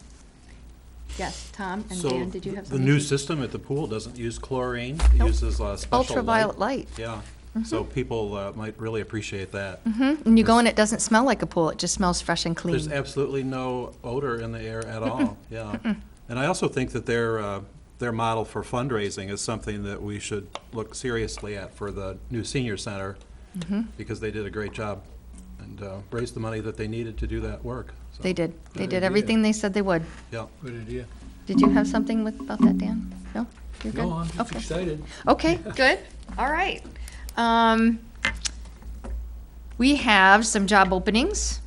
Yes, Tom and Dan, did you have The something? new system at the pool doesn't use chlorine, it Nope. uses special Ultraviolet light. Yeah, so people might really appreciate that. When you go in, it doesn't smell like a pool, it just smells fresh and clean. There's absolutely no odor in the air at all, yeah. And I also think that their model for fundraising is something that we should look seriously at for the new senior center, because they did a great job and raised the money that they needed to do that work. So, They did. They Good did idea. everything they said they would. yeah. Good idea. Did you have something about that, Dan? No? You're good? No, I'm just Okay. excited. Okay, good. All right. We have some job openings,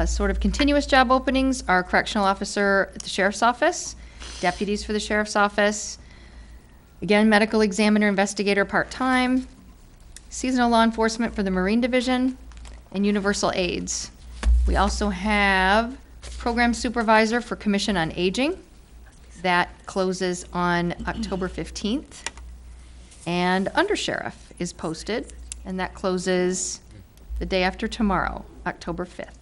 sort of continuous job openings. Our correctional officer at the sheriff's office, deputies for the sheriff's office, again, medical examiner, investigator, part-time, seasonal law enforcement for the Marine Division, and universal aids. We also have program supervisor for Commission on Aging. That closes on October 15th. And undersheriff is posted, and that closes the day after tomorrow, October 5th.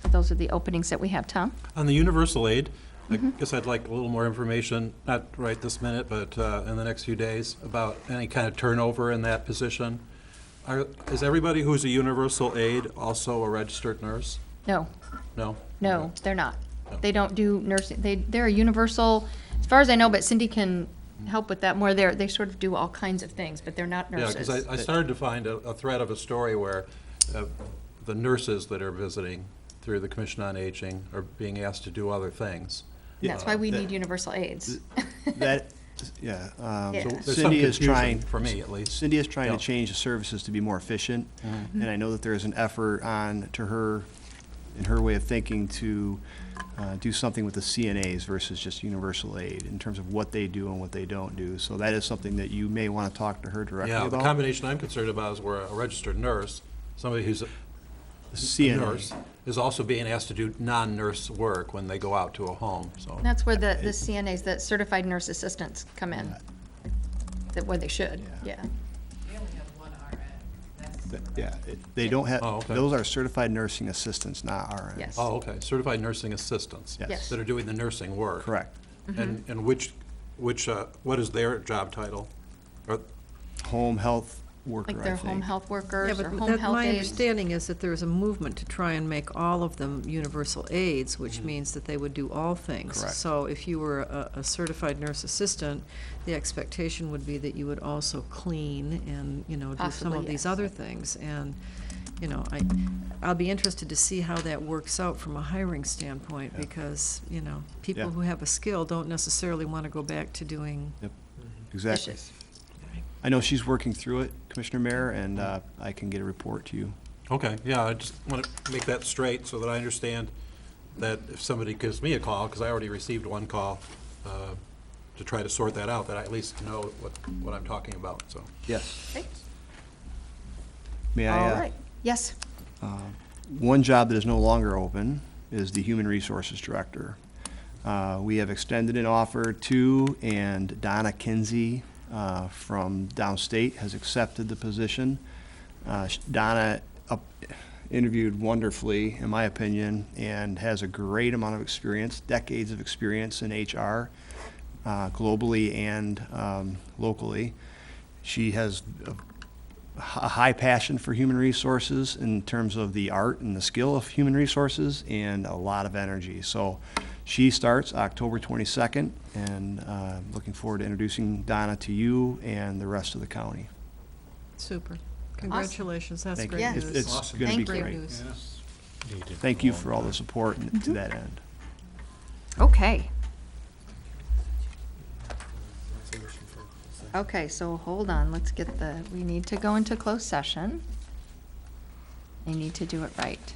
So those are the openings that we have. Tom? On the universal aid, I guess I'd like a little more information, not right this minute, but in the next few days, about any kind of turnover in that position. Is everybody who's a universal aid also a registered nurse? No, No? no, they're not. No. They don't do nursing. They're a universal, as far as I know, but Cindy can help with that more. They sort of do all kinds of things, but they're not Yeah, nurses. because I started to find a thread of a story where the nurses that are visiting through the Commission on Aging are being asked to do other things. And that's why we need universal aids. That, yeah. Yeah. So there's some Cindy is confusion trying, for me, at least. Cindy is trying Yeah. to change the services to be more efficient. And I know that there is an effort in her way of thinking, to do something with the CNAs versus just universal aid in terms of what they do and what they don't do. So that is something that you may want to talk to her directly Yeah, about. the combination I'm concerned about is where a registered nurse, somebody who's a CNA. nurse, is also being asked to do non-nurse work when they go out to a home, so. That's where the CNAs, the certified nurse assistants, come in. Where they should, yeah. They don't have, Oh, okay. those are certified nursing assistants, not RN. Yes. Oh, okay, certified nursing assistants. Yes. Yes. That are doing the nursing work. Correct. And what is their job title? Or- Home health worker, Like I their think. home health workers Yeah, or but home health my aides. understanding is that there's a movement to try and make all of them universal aids, which means that they would do all things. Correct. So if you were a certified nurse assistant, the expectation would be that you would also clean and, do some Possibly, of these yes. other things. And, I'll be interested to see how that works out from a hiring standpoint, because, people Yeah. who have a skill don't necessarily want to go back to doing Exactly. Dishes. I know she's working through it, Commissioner Mayor, and I can get a report to you. Okay, yeah, I just want to make that straight so that I understand that if somebody gives me a call, because I already received one call, to try to sort that out, that I at least know what I'm talking about, so. Yes. Okay. May All I, right, yes. one job that is no longer open is the Human Resources Director. We have extended an offer to and Donna Kinsey from downstate has accepted the position. Donna interviewed wonderfully, in my opinion, and has a great amount of experience, decades of experience in HR, globally and locally. She has a high passion for human resources in terms of the art and the skill of human resources, and a lot of energy. So she starts October 22nd, and looking forward to introducing Donna to you and the rest of the county. Super. Congratulations, that's Thank you. great It's- news. It's going to be Thank you. great. News. Thank you for all the support to that end. Okay. Okay, so hold on, let's get we need to go into closed session. I need to do it right.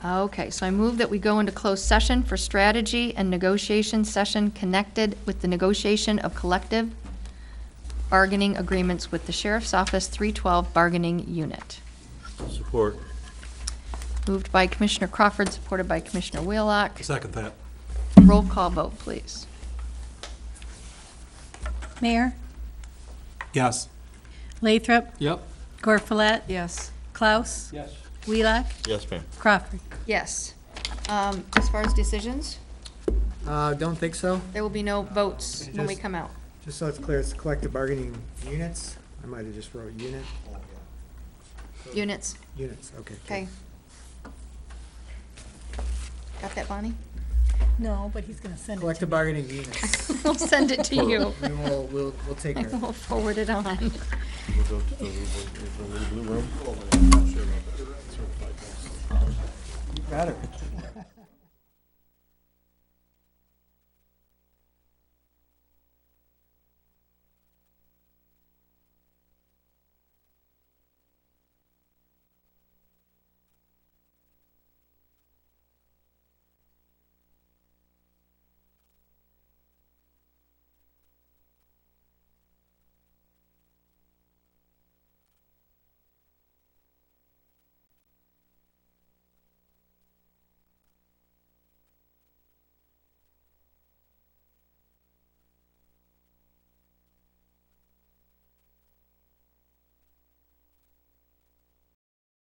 Okay, so I move that we go into closed session for strategy and negotiation session connected with the negotiation of collective bargaining agreements with the Sheriff's Office 312 bargaining unit. Support. Moved by Commissioner Crawford, supported by Commissioner Wheelock. Second that. Roll call vote, please. Mayor, Yes. Lathrop, Yep. Gorfulet, Yes. Klaus, Yes. Wheelock, Yes, ma'am. Crawford. Yes. As far as decisions, Don't think so. there will be no votes when we Just- come out. Just so it's clear, it's collective bargaining units. I might have just wrote unit. Units, Units, okay. good. okay. Got that, Bonnie? No, but he's gonna send it to Collective me. bargaining units. We'll send it to you. We'll take care of it. We'll forward it on. We'll go to the little blue room. Better.